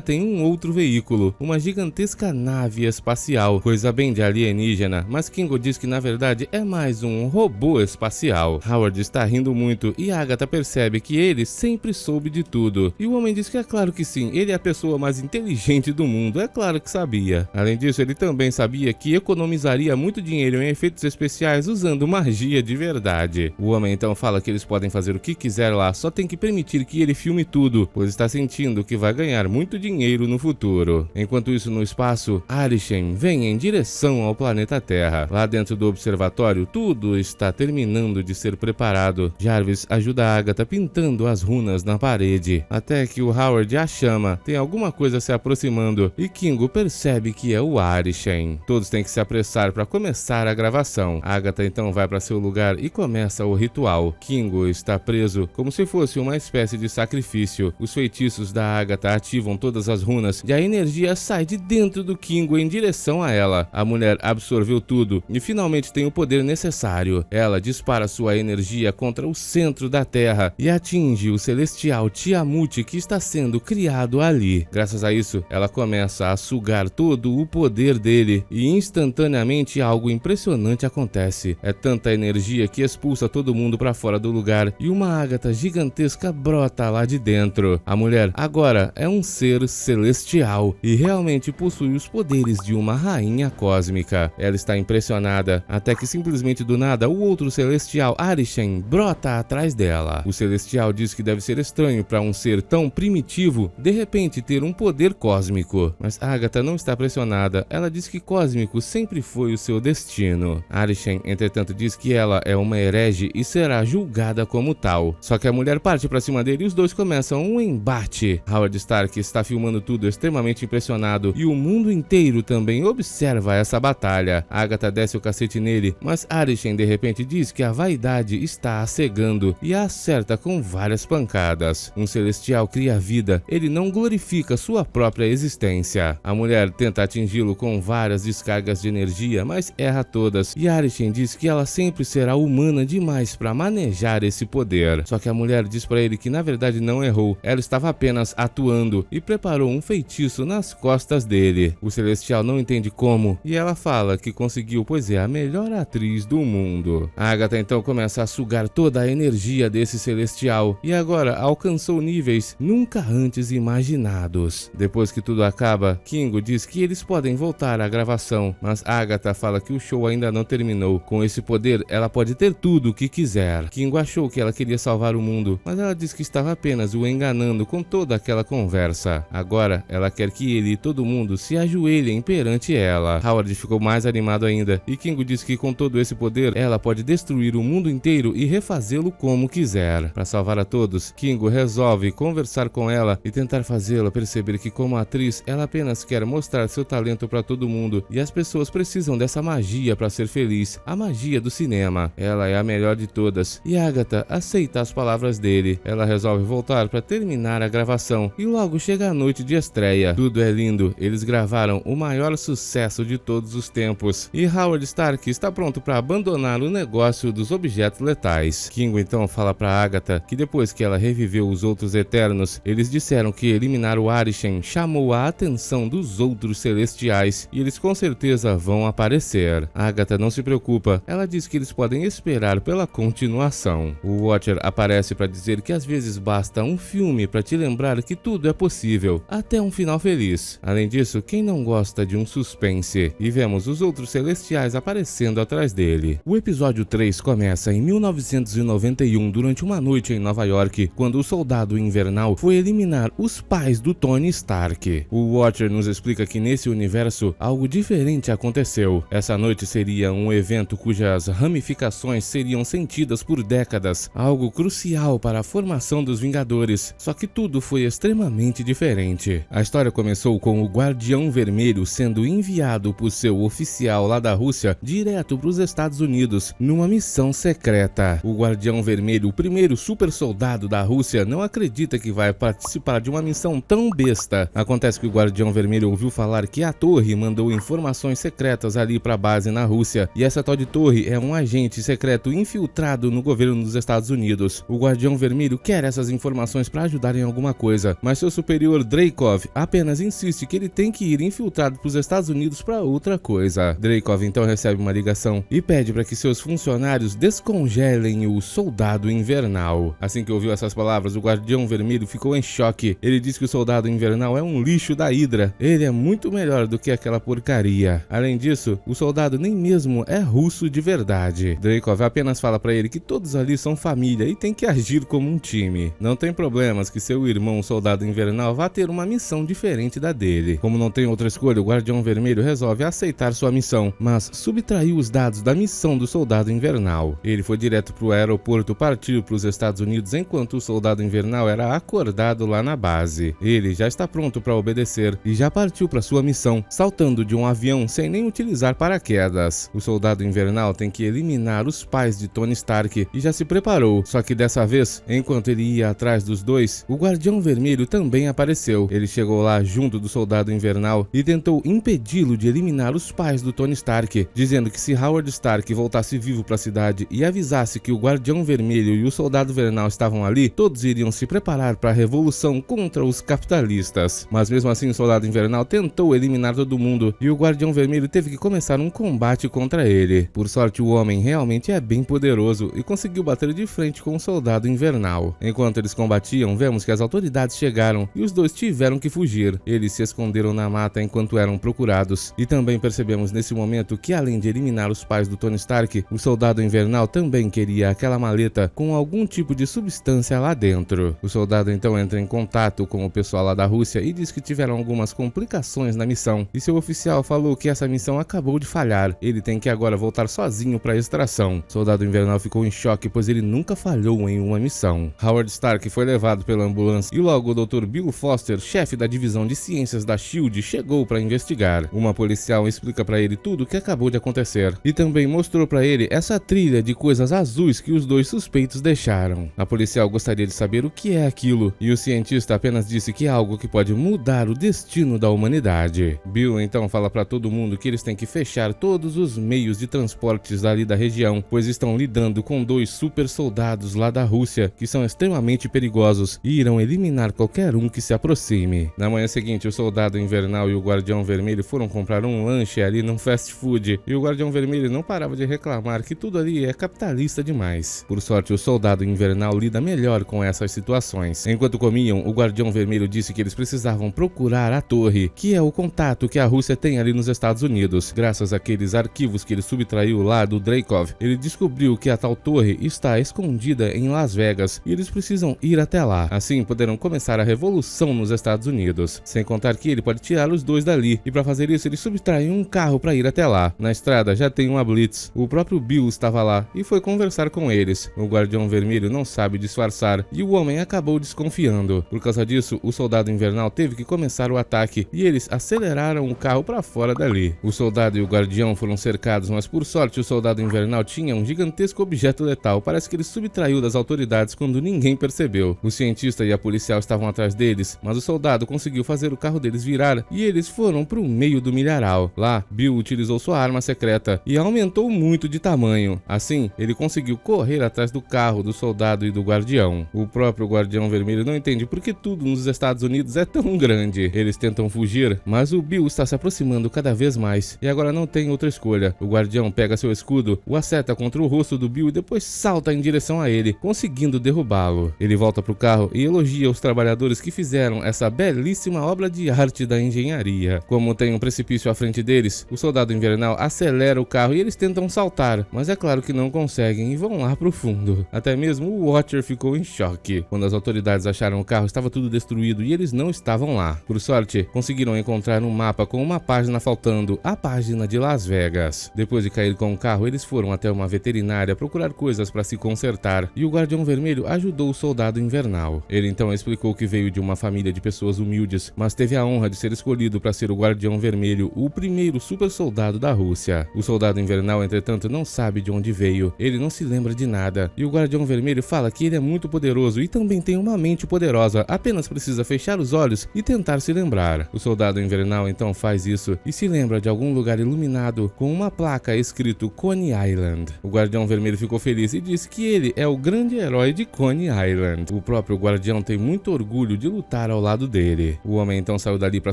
tem um outro veículo, uma gigantesca nave espacial, coisa bem de alienígena, mas Kingo diz que na verdade é mais um robô espacial. Howard está rindo muito e Agatha percebe que ele sempre soube de tudo. E o homem diz que é claro que sim, ele é a pessoa mais inteligente do mundo, é claro que sabia. Além disso, ele também sabia que economizaria muito dinheiro em efeitos especiais usando magia de verdade. O homem então fala que eles podem fazer o que quiser lá, só tem que permitir que ele filme tudo, pois está sentindo que vai ganhar muito dinheiro no futuro. Enquanto isso, no espaço, Arishem vem em direção ao planeta Terra. Lá dentro do observatório, tudo está terminando de ser preparado. Jarvis ajuda a Agatha pintando as runas na parede, até que o Howard a chama. Tem alguma coisa se aproximando e Kingo percebe que é o Arishem. Todos têm que se apressar para começar a gravação. Agatha então vai para seu lugar e começa o ritual. Kingo está preso como se fosse uma espécie de sacrifício. Os feitiços da Agatha ativam todas as runas e a energia sai de dentro do Kingo em direção a ela. A mulher absorveu tudo e finalmente tem o poder necessário. Ela dispara sua energia contra o centro da Terra e atinge o celestial Tiamut que está sendo criado ali. Graças a isso, ela começa a sugar todo o poder dele e instantaneamente algo impressionante acontece. É tanta energia que expulsa todo mundo para fora do lugar e uma Agatha gigantesca brota lá de dentro. A mulher agora é um ser celestial e realmente possui os poderes de uma rainha cósmica. Ela está impressionada até que simplesmente do nada o outro celestial, Arishem, brota atrás dela. O celestial diz que deve ser estranho para um ser tão primitivo de repente ter um poder cósmico, mas Agatha não está pressionada. Ela diz que cósmico sempre foi o seu destino. Arishem, entretanto, diz que ela é uma herege e será julgada como tal. Só que a mulher parte para cima dele e os dois começam um embate. Howard Stark está filmando tudo extremamente impressionado e o mundo inteiro também observa essa batalha. Agatha desce o cacete nele, mas Arishem de repente diz que a vaidade está a cegando e a acerta com várias pancadas. Um celestial cria vida, ele não glorifica sua própria existência. A mulher tenta atingi-lo com várias descargas de energia, mas erra todas, e Arishem diz que ela sempre será humana demais para manejar esse poder. Só que a mulher diz para ele que na verdade não errou, ela estava apenas atuando e preparou um feitiço nas costas dele. O celestial não entende como, e ela fala que conseguiu, pois é a melhor atriz do mundo. A Agatha então começa a sugar toda a energia desse celestial, e agora alcançou níveis nunca antes imaginados. Depois que tudo acaba, Kingo diz que eles podem voltar à gravação, mas Agatha fala que o show ainda não terminou. Com esse poder, ela pode ter tudo o que quiser. Kingo achou que ela queria salvar o mundo, mas ela diz que estava apenas o enganando com toda aquela conversa. Agora, ela quer que ele e todo mundo se ajoelhem perante ela. Howard ficou mais animado ainda, e Kingo diz que com todo esse poder, ela pode destruir o mundo inteiro e refazê-lo como quiser. Para salvar a todos, Kingo resolve conversar com ela e tentar fazê-la perceber que como atriz, ela apenas quer mostrar seu talento para todo mundo e as pessoas precisam dessa magia magia para ser feliz, a magia do cinema. Ela é a melhor de todas e Agatha aceita as palavras dele. Ela resolve voltar para terminar a gravação e logo chega a noite de estreia. Tudo é lindo, eles gravaram o maior sucesso de todos os tempos e Howard Stark está pronto para abandonar o negócio dos objetos letais. Kingo então fala para Agatha que depois que ela reviveu os outros Eternos, eles disseram que eliminar o Arishem chamou a atenção dos outros celestiais e eles com certeza vão aparecer. Agatha não se preocupa, ela diz que eles podem esperar pela continuação. O Watcher aparece para dizer que às vezes basta um filme para te lembrar que tudo é possível, até um final feliz. Além disso, quem não gosta de um suspense? E vemos os outros celestiais aparecendo atrás dele. O episódio 3 começa em 1991, durante uma noite em Nova York, quando o Soldado Invernal foi eliminar os pais do Tony Stark. O Watcher nos explica que nesse universo algo diferente aconteceu. Essa noite seria um evento cujas ramificações seriam sentidas por décadas, algo crucial para a formação dos Vingadores, só que tudo foi extremamente diferente. A história começou com o Guardião Vermelho sendo enviado por seu oficial lá da Rússia direto para os Estados Unidos numa missão secreta. O Guardião Vermelho, o primeiro super soldado da Rússia, não acredita que vai participar de uma missão tão besta. Acontece que o Guardião Vermelho ouviu falar que a Torre mandou informações secretas ali para a base na Rússia, e essa tal de Torre é um agente secreto infiltrado no governo dos Estados Unidos. O Guardião Vermelho quer essas informações para ajudar em alguma coisa, mas seu superior Dreykov apenas insiste que ele tem que ir infiltrado para os Estados Unidos para outra coisa. Dreykov então recebe uma ligação e pede para que seus funcionários descongelem o Soldado Invernal. Assim que ouviu essas palavras, o Guardião Vermelho ficou em choque. Ele diz que o Soldado Invernal é um lixo da Hydra. Ele é muito melhor do que aquela porcaria. Além disso, o soldado nem mesmo é russo de verdade. Dreykov apenas fala para ele que todos ali são família e tem que agir como um time. Não tem problemas que seu irmão, o Soldado Invernal, vá ter uma missão diferente da dele. Como não tem outra escolha, o Guardião Vermelho resolve aceitar sua missão, mas subtraiu os dados da missão do Soldado Invernal. Ele foi direto para o aeroporto, partiu para os Estados Unidos enquanto o Soldado Invernal era acordado lá na base. Ele já está pronto para obedecer e já partiu para sua missão, saltando de um avião sem nem utilizar paraquedas. O Soldado Invernal tem que eliminar os pais de Tony Stark e já se preparou, só que dessa vez, enquanto ele ia atrás dos dois, o Guardião Vermelho também apareceu. Ele chegou lá junto do Soldado Invernal e tentou impedi-lo de eliminar os pais do Tony Stark, dizendo que se Howard Stark voltasse vivo para a cidade e avisasse que o Guardião Vermelho e o Soldado Invernal estavam ali, todos iriam se preparar para a revolução contra os capitalistas. Mas mesmo assim, o Soldado Invernal tentou eliminar todo mundo e o Guardião Vermelho teve que começar um combate contra ele. Por sorte, o homem realmente é bem poderoso e conseguiu bater de frente com o Soldado Invernal. Enquanto eles combatiam, vemos que as autoridades chegaram e os dois tiveram que fugir. Eles se esconderam na mata enquanto eram procurados. E também percebemos nesse momento que, além de eliminar os pais do Tony Stark, o Soldado Invernal também queria aquela maleta com algum tipo de substância lá dentro. O soldado então entra em contato com o pessoal lá da Rússia e diz que tiveram algumas complicações na missão, e seu oficial falou que essa missão acabou de falhar. Ele tem que agora voltar sozinho para a extração. O Soldado Invernal ficou em choque, pois ele nunca falhou em uma missão. Howard Stark foi levado pela ambulância e logo o Dr. Bill Foster, chefe da divisão de ciências da SHIELD, chegou para investigar. Uma policial explica para ele tudo o que acabou de acontecer e também mostrou para ele essa trilha de coisas azuis que os dois suspeitos deixaram. A policial gostaria de saber o que é aquilo e o cientista apenas disse que é algo que pode mudar o destino da humanidade. Bill então fala para todo mundo que eles têm que fechar todos os meios de transportes ali da região, pois estão lidando com dois super soldados lá da Rússia que são extremamente perigosos e irão eliminar qualquer um que se aproxime. Na manhã seguinte, o Soldado Invernal e o Guardião Vermelho foram comprar um lanche ali num fast food e o Guardião Vermelho não parava de reclamar que tudo ali é capitalista demais. Por sorte, o Soldado Invernal lida melhor com essas situações. Enquanto comiam, o Guardião Vermelho disse que eles precisavam procurar a Torre, que é o contato que a Rússia tem ali nos Estados Unidos. Graças àqueles arquivos que ele subtraiu lá do Dreykov, ele descobriu que a tal torre está escondida em Las Vegas e eles precisam ir até lá. Assim poderão começar a revolução nos Estados Unidos. Sem contar que ele pode tirar os dois dali, e para fazer isso ele subtrai um carro para ir até lá. Na estrada já tem uma blitz. O próprio Bill estava lá e foi conversar com eles. O Guardião Vermelho não sabe disfarçar e o homem acabou desconfiando. Por causa disso, o Soldado Invernal teve que começar o ataque e eles aceleraram o carro para fora dali. O soldado e o Guardião Guardião foram cercados, mas por sorte o Soldado Invernal tinha um gigantesco objeto letal. Parece que ele subtraiu das autoridades quando ninguém percebeu. O cientista e a policial estavam atrás deles, mas o soldado conseguiu fazer o carro deles virar e eles foram pro meio do milharal. Lá, Bill utilizou sua arma secreta e aumentou muito de tamanho. Assim, ele conseguiu correr atrás do carro do soldado e do Guardião. O próprio Guardião Vermelho não entende por que tudo nos Estados Unidos é tão grande. Eles tentam fugir, mas o Bill está se aproximando cada vez mais e agora não tem outra escolha. O Guardião pega seu escudo, o acerta contra o rosto do Bill e depois salta em direção a ele, conseguindo derrubá-lo. Ele volta pro carro e elogia os trabalhadores que fizeram essa belíssima obra de arte da engenharia. Como tem um precipício à frente deles, o Soldado Invernal acelera o carro e eles tentam saltar, mas é claro que não conseguem e vão lá pro fundo. Até mesmo o Watcher ficou em choque. Quando as autoridades acharam o carro, estava tudo destruído e eles não estavam lá. Por sorte, conseguiram encontrar um mapa com uma página faltando, a página de Las Vegas. Depois de cair com o carro, eles foram até uma veterinária procurar coisas para se consertar e o Guardião Vermelho ajudou o Soldado Invernal. Ele então explicou que veio de uma família de pessoas humildes, mas teve a honra de ser escolhido para ser o Guardião Vermelho, o primeiro super soldado da Rússia. O Soldado Invernal, entretanto, não sabe de onde veio, ele não se lembra de nada, e o Guardião Vermelho fala que ele é muito poderoso e também tem uma mente poderosa, apenas precisa fechar os olhos e tentar se lembrar. O Soldado Invernal então faz isso e se lembra de algum lugar iluminado com uma placa escrito Coney Island. O Guardião Vermelho ficou feliz e disse que ele é o grande herói de Coney Island. O próprio Guardião tem muito orgulho de lutar ao lado dele. O homem então saiu dali para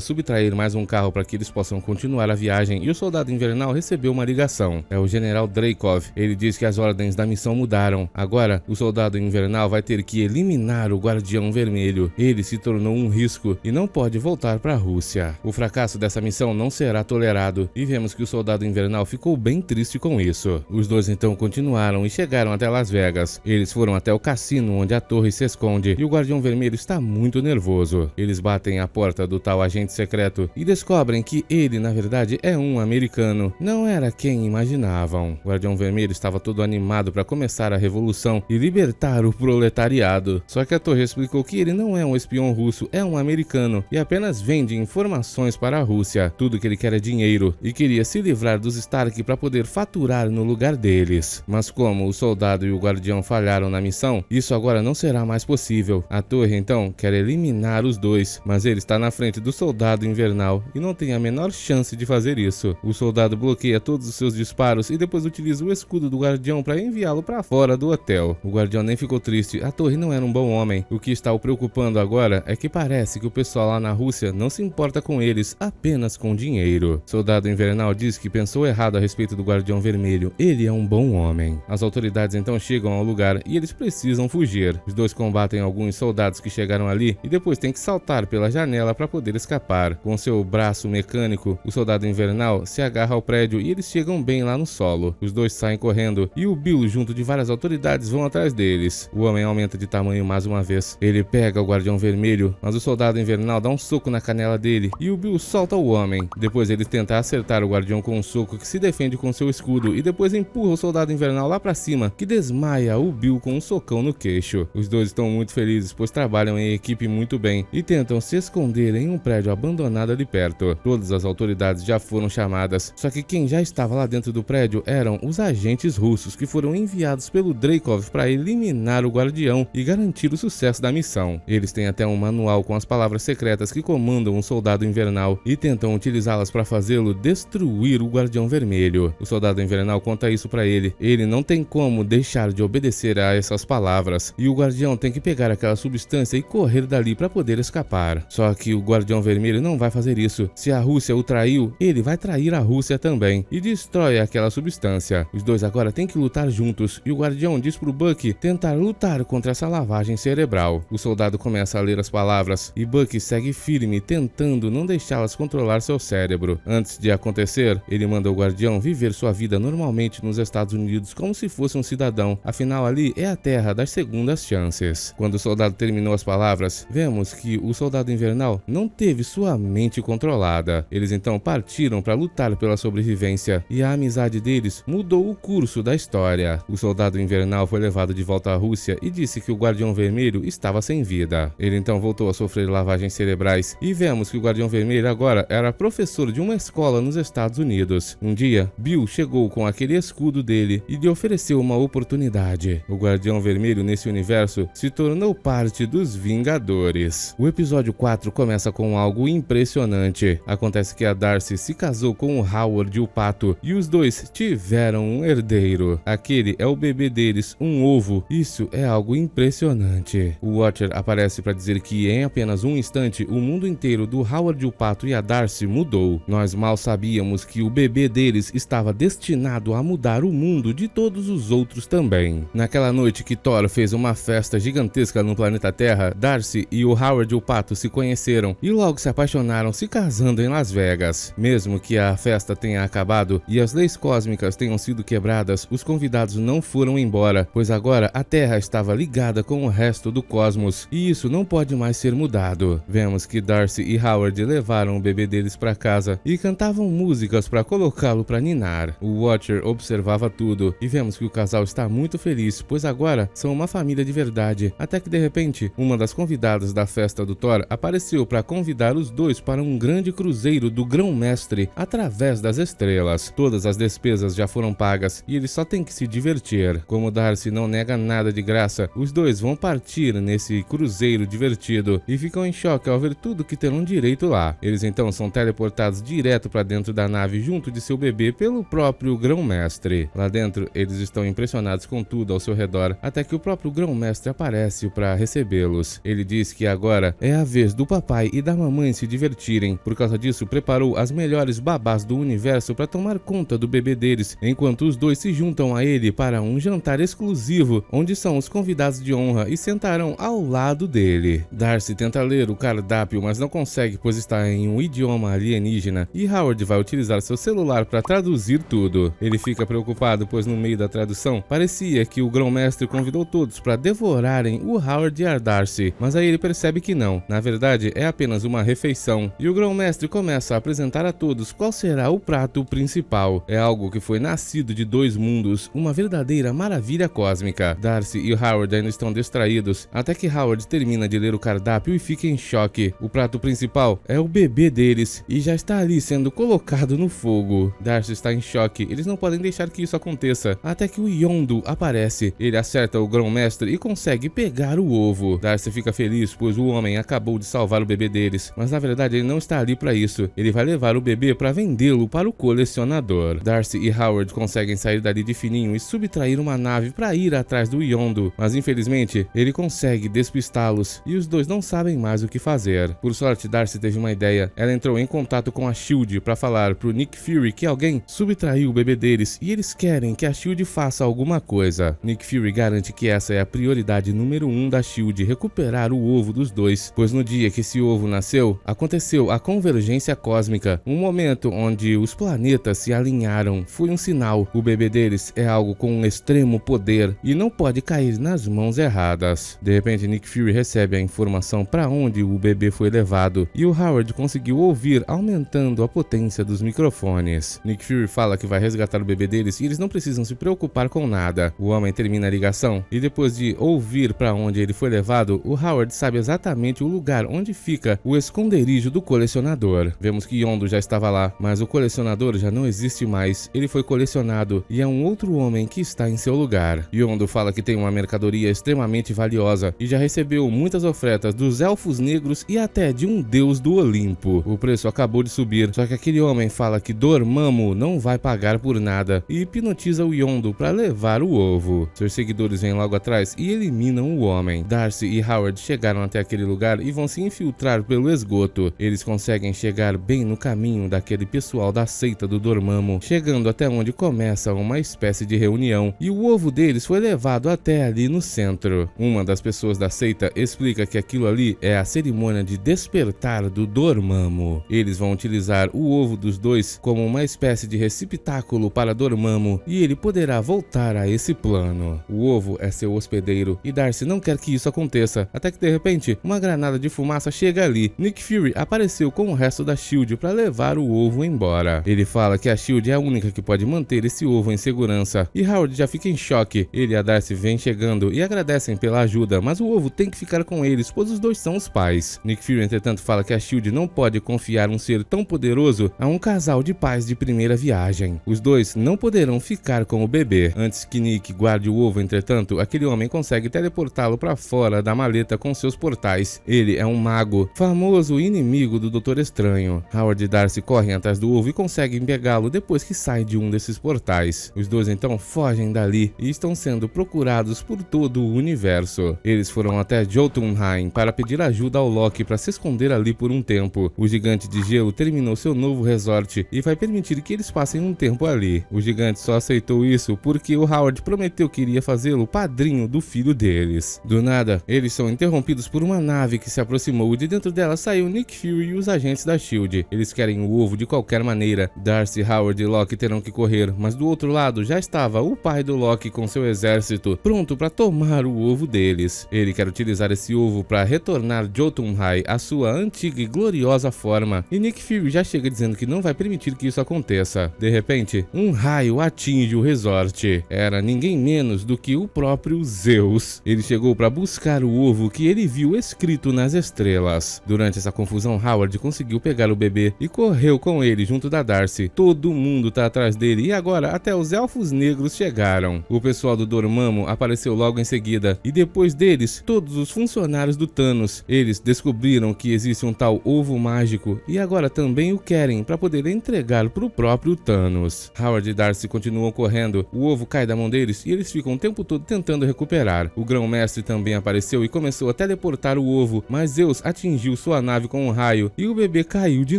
subtrair mais um carro para que eles possam continuar a viagem e o Soldado Invernal recebeu uma ligação. É o General Dreykov. Ele diz que as ordens da missão mudaram. Agora, o Soldado Invernal vai ter que eliminar o Guardião Vermelho. Ele se tornou um risco e não pode voltar para a Rússia. O fracasso dessa missão não será tolerado e vemos que o Soldado Invernal ficou bem triste com isso. Os dois então continuaram e chegaram até Las Vegas. Eles foram até o cassino onde a torre se esconde e o Guardião Vermelho está muito nervoso. Eles batem a porta do tal agente secreto e descobrem que ele, na verdade, é um americano. Não era quem imaginavam. O Guardião Vermelho estava todo animado para começar a revolução e libertar o proletariado. Só que a torre explicou que ele não é um espião russo, é um americano e apenas vende informações para a Rússia. Tudo que ele quer é dinheiro e queria se livrar dos Stark para poder faturar no lugar deles. Mas como o soldado e o Guardião falharam na missão, isso agora não será mais possível. A torre então quer eliminar os dois, mas ele está na frente do Soldado Invernal e não tem a menor chance de fazer isso. O soldado bloqueia todos os seus disparos e depois utiliza o escudo do Guardião para enviá-lo para fora do hotel. O Guardião nem ficou triste, a torre não era um bom homem. O que está o preocupando agora é que parece que o pessoal lá na Rússia não se importa com eles, apenas com dinheiro. Soldado Invernal diz que pensou errado a respeito do Guardião Vermelho, ele é um bom homem. As autoridades então chegam ao lugar e eles precisam fugir. Os dois combatem alguns soldados que chegaram ali e depois tem que saltar pela janela para poder escapar. Com seu braço mecânico, o Soldado Invernal se agarra ao prédio e eles chegam bem lá no solo. Os dois saem correndo e o Bill, junto de várias autoridades, vão atrás deles. O homem aumenta de tamanho mais uma vez. Ele pega o Guardião Vermelho, mas o Soldado Invernal dá um soco na canela dele e o Bill solta o homem. Depois ele tenta acertar o Guardião com um soco que se defende com seu escudo e depois empurra o Soldado Invernal lá pra cima, que desmaia o Bill com um socão no queixo. Os dois estão muito felizes, pois trabalham em equipe muito bem e tentam se esconder em um prédio abandonado ali perto. Todas as autoridades já foram chamadas, só que quem já estava lá dentro do prédio eram os agentes russos que foram enviados pelo Dreykov para eliminar o Guardião e garantir o sucesso da missão. Eles têm até um manual com as palavras secretas que comandam o Soldado Invernal e tentam utilizá-las para fazê-lo destruir o Guardião Vermelho. O Soldado Invernal conta isso para ele. Ele não tem como deixar de obedecer a essas palavras e o Guardião tem que pegar aquela substância e correr dali para poder escapar. Só que o Guardião Vermelho não vai fazer isso. Se a Rússia o traiu, ele vai trair a Rússia também e destrói aquela substância. Os dois agora têm que lutar juntos e o Guardião diz pro Bucky tentar lutar contra essa lavagem cerebral. O soldado começa a ler as palavras e Bucky segue firme, tentando não deixá-las controlar seu cérebro. Antes de acontecer, ele manda o Guardião viver sua vida normalmente nos Estados Unidos como se fosse um cidadão, afinal ali é a terra das segundas chances. Quando o soldado terminou as palavras, vemos que o Soldado Invernal não teve sua mente controlada. Eles então partiram para lutar pela sobrevivência e a amizade deles mudou o curso da história. O Soldado Invernal foi levado de volta à Rússia e disse que o Guardião Vermelho estava sem vida. Ele então voltou a sofrer lavagens cerebrais e vemos que o Guardião Vermelho agora era professor de uma escola nos Estados Unidos. Unidos. Um dia, Bill chegou com aquele escudo dele e lhe ofereceu uma oportunidade. O Guardião Vermelho nesse universo se tornou parte dos Vingadores. O episódio 4 começa com algo impressionante. Acontece que a Darcy se casou com o Howard o Pato e os dois tiveram um herdeiro. Aquele é o bebê deles, um ovo. Isso é algo impressionante. O Watcher aparece para dizer que em apenas um instante o mundo inteiro do Howard o Pato e a Darcy mudou. Nós mal sabíamos que o bebê deles estava destinado a mudar o mundo de todos os outros também. Naquela noite que Thor fez uma festa gigantesca no planeta Terra, Darcy e o Howard o Pato se conheceram e logo se apaixonaram, se casando em Las Vegas. Mesmo que a festa tenha acabado e as leis cósmicas tenham sido quebradas, os convidados não foram embora, pois agora a Terra estava ligada com o resto do cosmos e isso não pode mais ser mudado. Vemos que Darcy e Howard levaram o bebê deles para casa e cantavam músicas para colocá-lo para ninar. O Watcher observava tudo e vemos que o casal está muito feliz, pois agora são uma família de verdade. Até que de repente, uma das convidadas da festa do Thor apareceu para convidar os dois para um grande cruzeiro do Grão-Mestre através das estrelas. Todas as despesas já foram pagas e eles só têm que se divertir. Como Darcy não nega nada de graça, os dois vão partir nesse cruzeiro divertido e ficam em choque ao ver tudo que terão direito lá. Eles então são teleportados direto para dentro da nave junto de seu bebê pelo próprio Grão-Mestre. Lá dentro, eles estão impressionados com tudo ao seu redor, até que o próprio Grão-Mestre aparece para recebê-los. Ele diz que agora é a vez do papai e da mamãe se divertirem. Por causa disso, preparou as melhores babás do universo para tomar conta do bebê deles, enquanto os dois se juntam a ele para um jantar exclusivo, onde são os convidados de honra e sentarão ao lado dele. Darcy tenta ler o cardápio, mas não consegue, pois está em um idioma alienígena, e Howard vai utilizar seu celular para traduzir tudo. Ele fica preocupado, pois no meio da tradução parecia que o Grão-Mestre convidou todos para devorarem o Howard e a Darcy, mas aí ele percebe que não. Na verdade, é apenas uma refeição, e o Grão-Mestre começa a apresentar a todos qual será o prato principal. É algo que foi nascido de dois mundos, uma verdadeira maravilha cósmica. Darcy e Howard ainda estão distraídos, até que Howard termina de ler o cardápio e fica em choque. O prato principal é o bebê deles, e já está ali sendo colocado no fogo. Darcy está em choque, eles não podem deixar que isso aconteça, até que o Yondu aparece. Ele acerta o Grão-Mestre e consegue pegar o ovo. Darcy fica feliz, pois o homem acabou de salvar o bebê deles, mas na verdade ele não está ali para isso. Ele vai levar o bebê para vendê-lo para o colecionador. Darcy e Howard conseguem sair dali de fininho e subtrair uma nave para ir atrás do Yondu, mas infelizmente ele consegue despistá-los e os dois não sabem mais o que fazer. Por sorte, Darcy teve uma ideia. Ela entrou em contato com a SHIELD para falar pro Nick Fury que alguém subtraiu o bebê deles e eles querem que a SHIELD faça alguma coisa. Nick Fury garante que essa é a prioridade número 1 da SHIELD, recuperar o ovo dos dois, pois no dia que esse ovo nasceu, aconteceu a convergência cósmica, um momento onde os planetas se alinharam. Foi um sinal. O bebê deles é algo com um extremo poder e não pode cair nas mãos erradas. De repente, Nick Fury recebe a informação para onde o bebê foi levado e o Howard conseguiu ouvir, aumentando a potência dos microfones. Nick Fury fala que vai resgatar o bebê deles e eles não precisam se preocupar com nada. O homem termina a ligação e depois de ouvir para onde ele foi levado, o Howard sabe exatamente o lugar onde fica o esconderijo do colecionador. Vemos que Yondu já estava lá, mas o colecionador já não existe mais. Ele foi colecionado e é um outro homem que está em seu lugar. Yondu fala que tem uma mercadoria extremamente valiosa e já recebeu muitas ofertas dos elfos negros e até de um deus do Olimpo. O preço acabou de subir, só que aquele homem fala que Dormammu não vai pagar por nada e hipnotiza o Yondu para levar o ovo. Seus seguidores vêm logo atrás e eliminam o homem. Darcy e Howard chegaram até aquele lugar e vão se infiltrar pelo esgoto. Eles conseguem chegar bem no caminho daquele pessoal da seita do Dormammu, chegando até onde começa uma espécie de reunião, e o ovo deles foi levado até ali no centro. Uma das pessoas da seita explica que aquilo ali é a cerimônia de despertar do Dormammu. Eles vão utilizar o ovo dos dois como uma espécie de receptáculo para Dormammu e ele poderá voltar a esse plano. O ovo é seu hospedeiro e Darcy não quer que isso aconteça, até que de repente uma granada de fumaça chega ali. Nick Fury apareceu com o resto da SHIELD para levar o ovo embora. Ele fala que a SHIELD é a única que pode manter esse ovo em segurança e Howard já fica em choque. Ele e a Darcy vêm chegando e agradecem pela ajuda, mas o ovo tem que ficar com eles, pois os dois são os pais. Nick Fury, entretanto, fala que a SHIELD não pode confiar um ser tão poderoso a um casal de de pais de primeira viagem. Os dois não poderão ficar com o bebê. Antes que Nick guarde o ovo, entretanto, aquele homem consegue teleportá-lo para fora da maleta com seus portais. Ele é um mago, famoso inimigo do Doutor Estranho. Howard e Darcy correm atrás do ovo e conseguem pegá-lo depois que sai de um desses portais. Os dois então fogem dali e estão sendo procurados por todo o universo. Eles foram até Jotunheim para pedir ajuda ao Loki para se esconder ali por um tempo. O gigante de gelo terminou seu novo resort e vai permitir que eles passem um tempo ali. O gigante só aceitou isso porque o Howard prometeu que iria fazê-lo padrinho do filho deles. Do nada, eles são interrompidos por uma nave que se aproximou e de dentro dela saiu Nick Fury e os agentes da SHIELD. Eles querem o ovo de qualquer maneira. Darcy, Howard e Loki terão que correr, mas do outro lado já estava o pai do Loki com seu exército, pronto para tomar o ovo deles. Ele quer utilizar esse ovo para retornar Jotunheim à sua antiga e gloriosa forma, e Nick Fury já chega dizendo que não vai permitir que isso aconteça. De repente, um raio atinge o resort. Era ninguém menos do que o próprio Zeus. Ele chegou para buscar o ovo que ele viu escrito nas estrelas. Durante essa confusão, Howard conseguiu pegar o bebê e correu com ele junto da Darcy. Todo mundo tá atrás dele e agora até os elfos negros chegaram. O pessoal do Dormammu apareceu logo em seguida e depois deles, todos os funcionários do Thanos. Eles descobriram que existe um tal ovo mágico e agora também o querem para poder entregar pro próprio Thanos. Howard e Darcy continuam correndo, o ovo cai da mão deles e eles ficam o tempo todo tentando recuperar. O Grão-Mestre também apareceu e começou a teleportar o ovo, mas Zeus atingiu sua nave com um raio e o bebê caiu de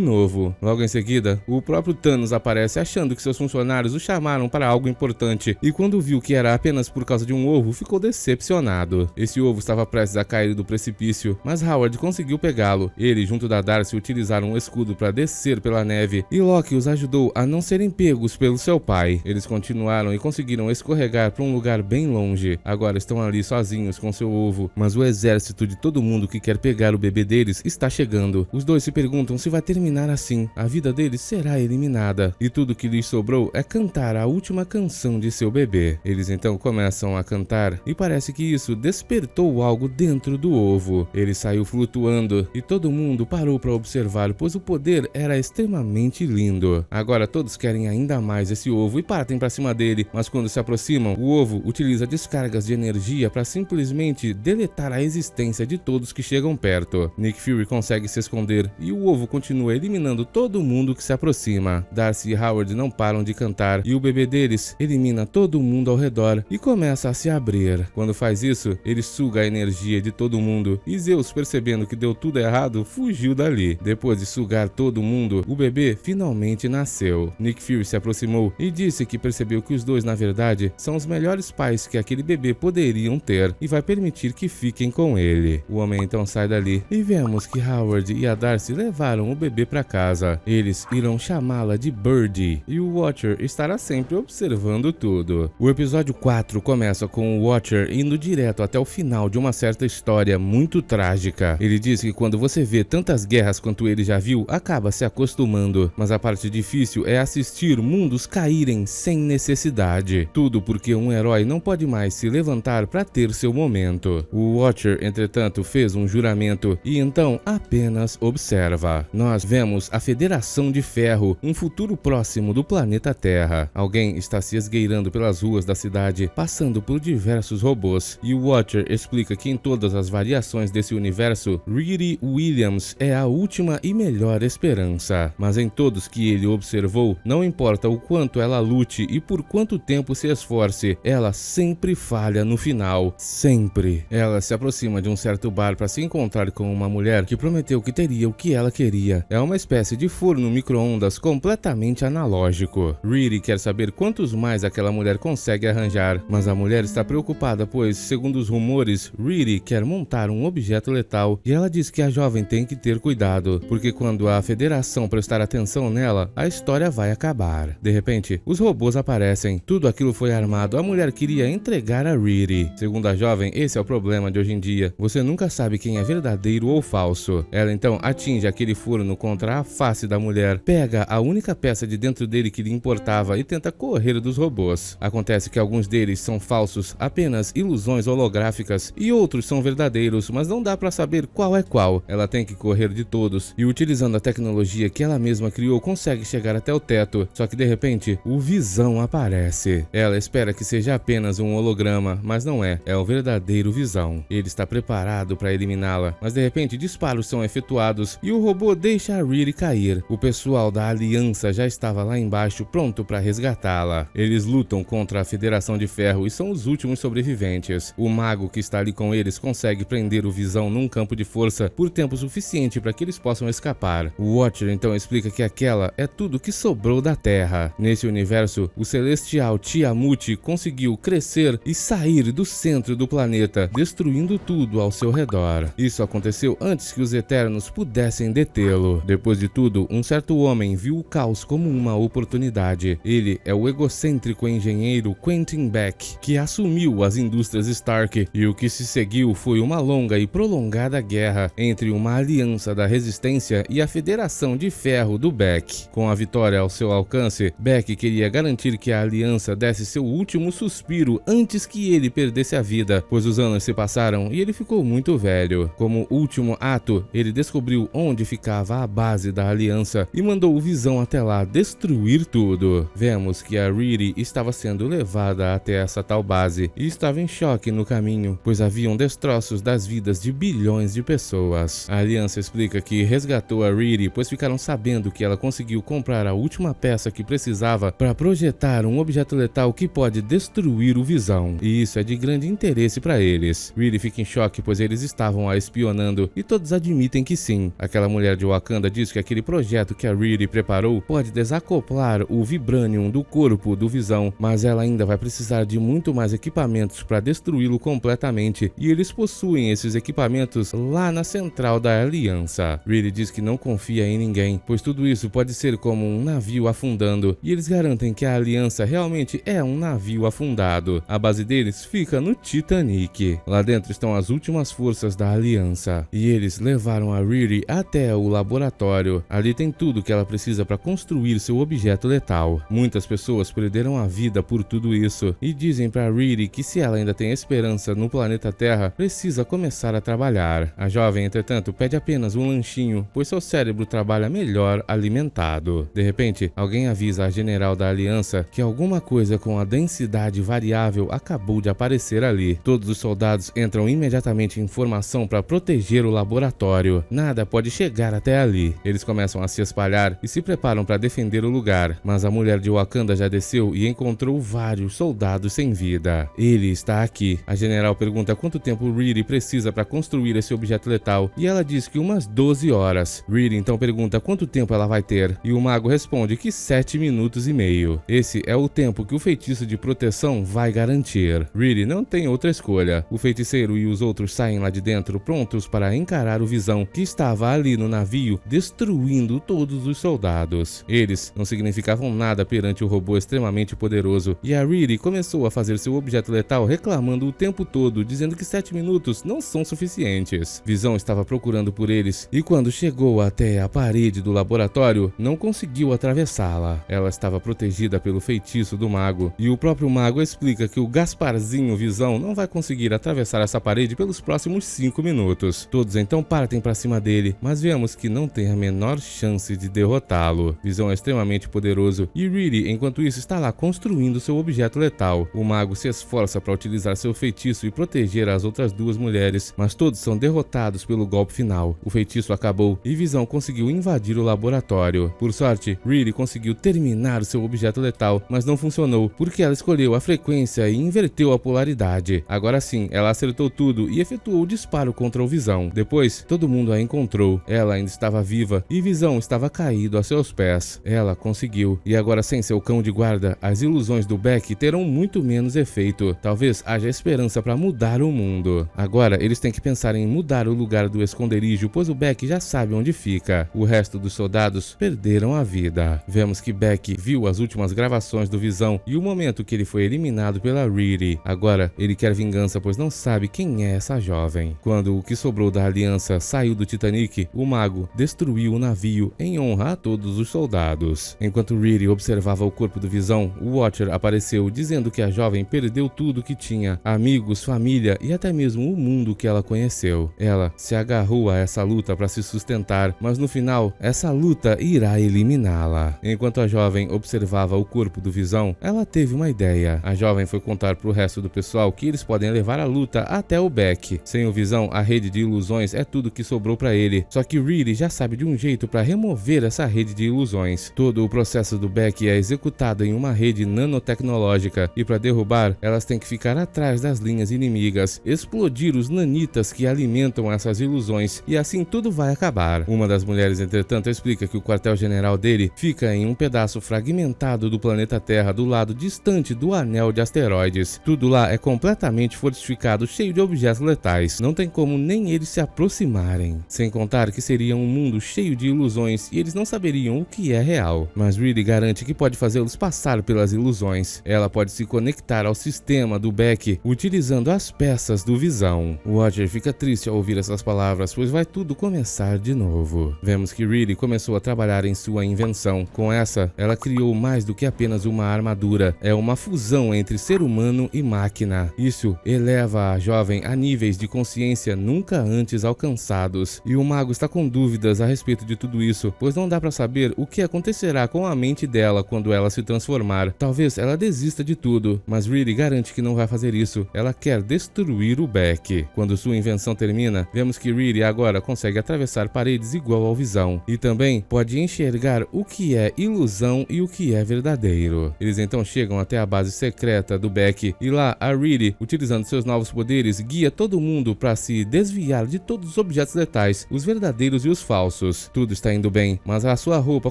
novo. Logo em seguida, o próprio Thanos aparece achando que seus funcionários o chamaram para algo importante e quando viu que era apenas por causa de um ovo, ficou decepcionado. Esse ovo estava prestes a cair do precipício, mas Howard conseguiu pegá-lo. Ele, junto da Darcy, utilizaram um escudo para descer pela neve e Loki os ajudou a não serem pegos pelo seu pai. Eles continuaram e conseguiram escorregar para um lugar bem longe. Agora estão ali sozinhos com seu ovo, mas o exército de todo mundo que quer pegar o bebê deles está chegando. Os dois se perguntam se vai terminar assim. A vida deles será eliminada e tudo que lhes sobrou é cantar a última canção de seu bebê. Eles então começam a cantar e parece que isso despertou algo dentro do ovo. Ele saiu flutuando e todo mundo parou para observar, pois o poder era extremamente lindo. Agora todos querem ainda mais esse ovo e partem para cima dele, mas quando se aproximam, o ovo utiliza descargas de energia para simplesmente deletar a existência de todos que chegam perto. Nick Fury consegue se esconder e o ovo continua eliminando todo mundo que se aproxima. Darcy e Howard não param de cantar e o bebê deles elimina todo mundo ao redor e começa a se abrir. Quando faz isso, ele suga a energia de todo mundo e Zeus, percebendo que deu tudo errado, fugiu dali. Depois de sugar todo mundo, o bebê finalmente nasceu. Nick Fury se aproximou e disse que percebeu que os dois, na verdade, são os melhores pais que aquele bebê poderiam ter e vai permitir que fiquem com ele. O homem então sai dali e vemos que Howard e a Darcy levaram o bebê para casa. Eles irão chamá-la de Birdie e o Watcher estará sempre observando tudo. O episódio 4 começa com o Watcher indo direto até o final de uma certa história muito trágica. Ele diz que quando você vê tantas guerras quanto ele já viu, acaba se acostumando, mas a parte difícil é assistir mundos caírem sem necessidade. Tudo porque um herói não pode mais se levantar para ter seu momento. O Watcher, entretanto, fez um juramento e então apenas observa. Nós vemos a Federação de Ferro, um futuro próximo do planeta Terra. Alguém está se esgueirando pelas ruas da cidade, passando por diversos robôs, e o Watcher explica que em todas as variações desse universo, Riri Williams é a última e melhor esperança. Mas em todos que ele observou, não importa o quanto ela lute e por quanto tempo se esforce, ela sempre falha no final. Sempre. Ela se aproxima de um certo bar para se encontrar com uma mulher que prometeu que teria o que ela queria. É uma espécie de forno micro-ondas completamente analógico. Riri quer saber quantos mais aquela mulher consegue arranjar, mas a mulher está preocupada, pois, segundo os rumores, Riri quer montar um objeto letal e ela diz que a jovem tem que ter cuidado, porque quando a Federação prestar atenção nela, a história vai acabar. De repente, os robôs aparecem. Tudo aquilo foi armado. A mulher queria entregar a Riri. Segundo a jovem, esse é o problema de hoje em dia. Você nunca sabe quem é verdadeiro ou falso. Ela então atinge aquele forno contra a face da mulher, pega a única peça de dentro dele que lhe importava e tenta correr dos robôs. Acontece que alguns deles são falsos, apenas ilusões holográficas, e outros são verdadeiros, mas não dá pra saber qual é qual. Ela tem que correr de todos e, utilizando a tecnologia que ela mesma criou, conseguiu consegue chegar até o teto, só que de repente o Visão aparece. Ela espera que seja apenas um holograma, mas não é o verdadeiro Visão. Ele está preparado para eliminá-la, mas de repente disparos são efetuados e o robô deixa a Riri cair. O pessoal da Aliança já estava lá embaixo pronto para resgatá-la. Eles lutam contra a Federação de Ferro e são os últimos sobreviventes. O mago que está ali com eles consegue prender o Visão num campo de força por tempo suficiente para que eles possam escapar. O Watcher então explica que aquela é tudo que sobrou da Terra. Nesse universo, o celestial Tiamut conseguiu crescer e sair do centro do planeta, destruindo tudo ao seu redor. Isso aconteceu antes que os Eternos pudessem detê-lo. Depois de tudo, um certo homem viu o caos como uma oportunidade. Ele é o egocêntrico engenheiro Quentin Beck, que assumiu as indústrias Stark, e o que se seguiu foi uma longa e prolongada guerra entre uma aliança da resistência e a Federação de Ferro do Beck. Com a vitória ao seu alcance, Beck queria garantir que a aliança desse seu último suspiro antes que ele perdesse a vida, pois os anos se passaram e ele ficou muito velho. Como último ato, ele descobriu onde ficava a base da aliança e mandou o Visão até lá destruir tudo. Vemos que a Riri estava sendo levada até essa tal base e estava em choque no caminho, pois haviam destroços das vidas de bilhões de pessoas. A aliança explica que resgatou a Riri, pois ficaram sabendo que ela conseguiu comprar a última peça que precisava para projetar um objeto letal que pode destruir o Visão, e isso é de grande interesse para eles. Riri fica em choque, pois eles estavam a espionando e todos admitem que sim. Aquela mulher de Wakanda diz que aquele projeto que a Riri preparou pode desacoplar o Vibranium do corpo do Visão, mas ela ainda vai precisar de muito mais equipamentos para destruí-lo completamente, e eles possuem esses equipamentos lá na central da aliança. Riri diz que não confia em ninguém, pois tudo isso pode ser como um navio afundando, e eles garantem que a aliança realmente é um navio afundado. A base deles fica no Titanic. Lá dentro estão as últimas forças da aliança, e eles levaram a Riri até o laboratório. Ali tem tudo que ela precisa para construir seu objeto letal. Muitas pessoas perderam a vida por tudo isso, e dizem para Riri que se ela ainda tem esperança no planeta Terra, precisa começar a trabalhar. A jovem, entretanto, pede apenas um lanchinho, pois seu cérebro trabalha melhor alimentado. De repente, alguém avisa a general da aliança que alguma coisa com a densidade variável acabou de aparecer ali. Todos os soldados entram imediatamente em formação para proteger o laboratório. Nada pode chegar até ali. Eles começam a se espalhar e se preparam para defender o lugar, mas a mulher de Wakanda já desceu e encontrou vários soldados sem vida. Ele está aqui. A general pergunta quanto tempo Riri precisa para construir esse objeto letal, e ela diz que umas 12 horas. Riri então pergunta quanto tempo ela vai ter, e o mago responde que 7 minutos e meio. Esse é o tempo que o feitiço de proteção vai garantir. Riri não tem outra escolha. O feiticeiro e os outros saem lá de dentro prontos para encarar o Visão, que estava ali no navio destruindo todos os soldados. Eles não significavam nada perante o robô extremamente poderoso, e a Riri começou a fazer seu objeto letal reclamando o tempo todo, dizendo que 7 minutos não são suficientes. Visão estava procurando por eles, e quando chegou até a parede do laboratório, não conseguiu atravessá-la. Ela estava protegida pelo feitiço do mago, e o próprio mago explica que o Gasparzinho Visão não vai conseguir atravessar essa parede pelos próximos 5 minutos. Todos então partem para cima dele, mas vemos que não tem a menor chance de derrotá-lo. Visão é extremamente poderoso, e Riri, enquanto isso, está lá construindo seu objeto letal. O mago se esforça para utilizar seu feitiço e proteger as outras duas mulheres, mas todos são derrotados pelo golpe final. O feitiço acabou e Visão conseguiu invadir o laboratório. Por sorte, Riri conseguiu terminar seu objeto letal, mas não funcionou, porque ela escolheu a frequência e inverteu a polaridade. Agora sim, ela acertou tudo e efetuou o disparo contra o Visão. Depois, todo mundo a encontrou. Ela ainda estava viva e Visão estava caído a seus pés. Ela conseguiu, e agora sem seu cão de guarda, as ilusões do Beck terão muito menos efeito. Talvez haja esperança para mudar o mundo. Agora, eles têm que pensar em mudar o lugar do esconderijo, pois o Beck já sabe onde fica. O resto dos soldados perderam a vida. Vemos que Beck viu as últimas gravações do Visão e o momento que ele foi eliminado pela Riri. Agora, ele quer vingança, pois não sabe quem é essa jovem. Quando o que sobrou da aliança saiu do Titanic, o mago destruiu o navio em honra a todos os soldados. Enquanto Riri observava o corpo do Visão, o Watcher apareceu dizendo que a jovem perdeu tudo que tinha, amigos, família e até mesmo o mundo que ela conheceu. Ela se agarrou a essa luta para se sustentar, mas no final, essa luta irá irá eliminá-la. Enquanto a jovem observava o corpo do Visão, ela teve uma ideia. A jovem foi contar pro resto do pessoal que eles podem levar a luta até o Beck. Sem o Visão, a rede de ilusões é tudo que sobrou pra ele. Só que Riri já sabe de um jeito para remover essa rede de ilusões. Todo o processo do Beck é executado em uma rede nanotecnológica e para derrubar, elas têm que ficar atrás das linhas inimigas, explodir os nanitas que alimentam essas ilusões e assim tudo vai acabar. Uma das mulheres, entretanto, explica que o quartel-general dele fica em um pedaço fragmentado do planeta Terra do lado distante do anel de asteroides. Tudo lá é completamente fortificado, cheio de objetos letais. Não tem como nem eles se aproximarem. Sem contar que seria um mundo cheio de ilusões e eles não saberiam o que é real. Mas Riri garante que pode fazê-los passar pelas ilusões. Ela pode se conectar ao sistema do Beck utilizando as peças do Visão. O Watcher fica triste ao ouvir essas palavras, pois vai tudo começar de novo. Vemos que Riri começou a trabalhar em sua invenção. Com essa, ela criou mais do que apenas uma armadura. É uma fusão entre ser humano e máquina. Isso eleva a jovem a níveis de consciência nunca antes alcançados. E o mago está com dúvidas a respeito de tudo isso, pois não dá para saber o que acontecerá com a mente dela quando ela se transformar. Talvez ela desista de tudo, mas Riri garante que não vai fazer isso. Ela quer destruir o Beck. Quando sua invenção termina, vemos que Riri agora consegue atravessar paredes igual ao Visão e também pode enxergar o que é ilusão e o que é verdadeiro. Eles então chegam até a base secreta do Beck e lá a Riri, utilizando seus novos poderes, guia todo mundo para se desviar de todos os objetos letais, os verdadeiros e os falsos. Tudo está indo bem, mas a sua roupa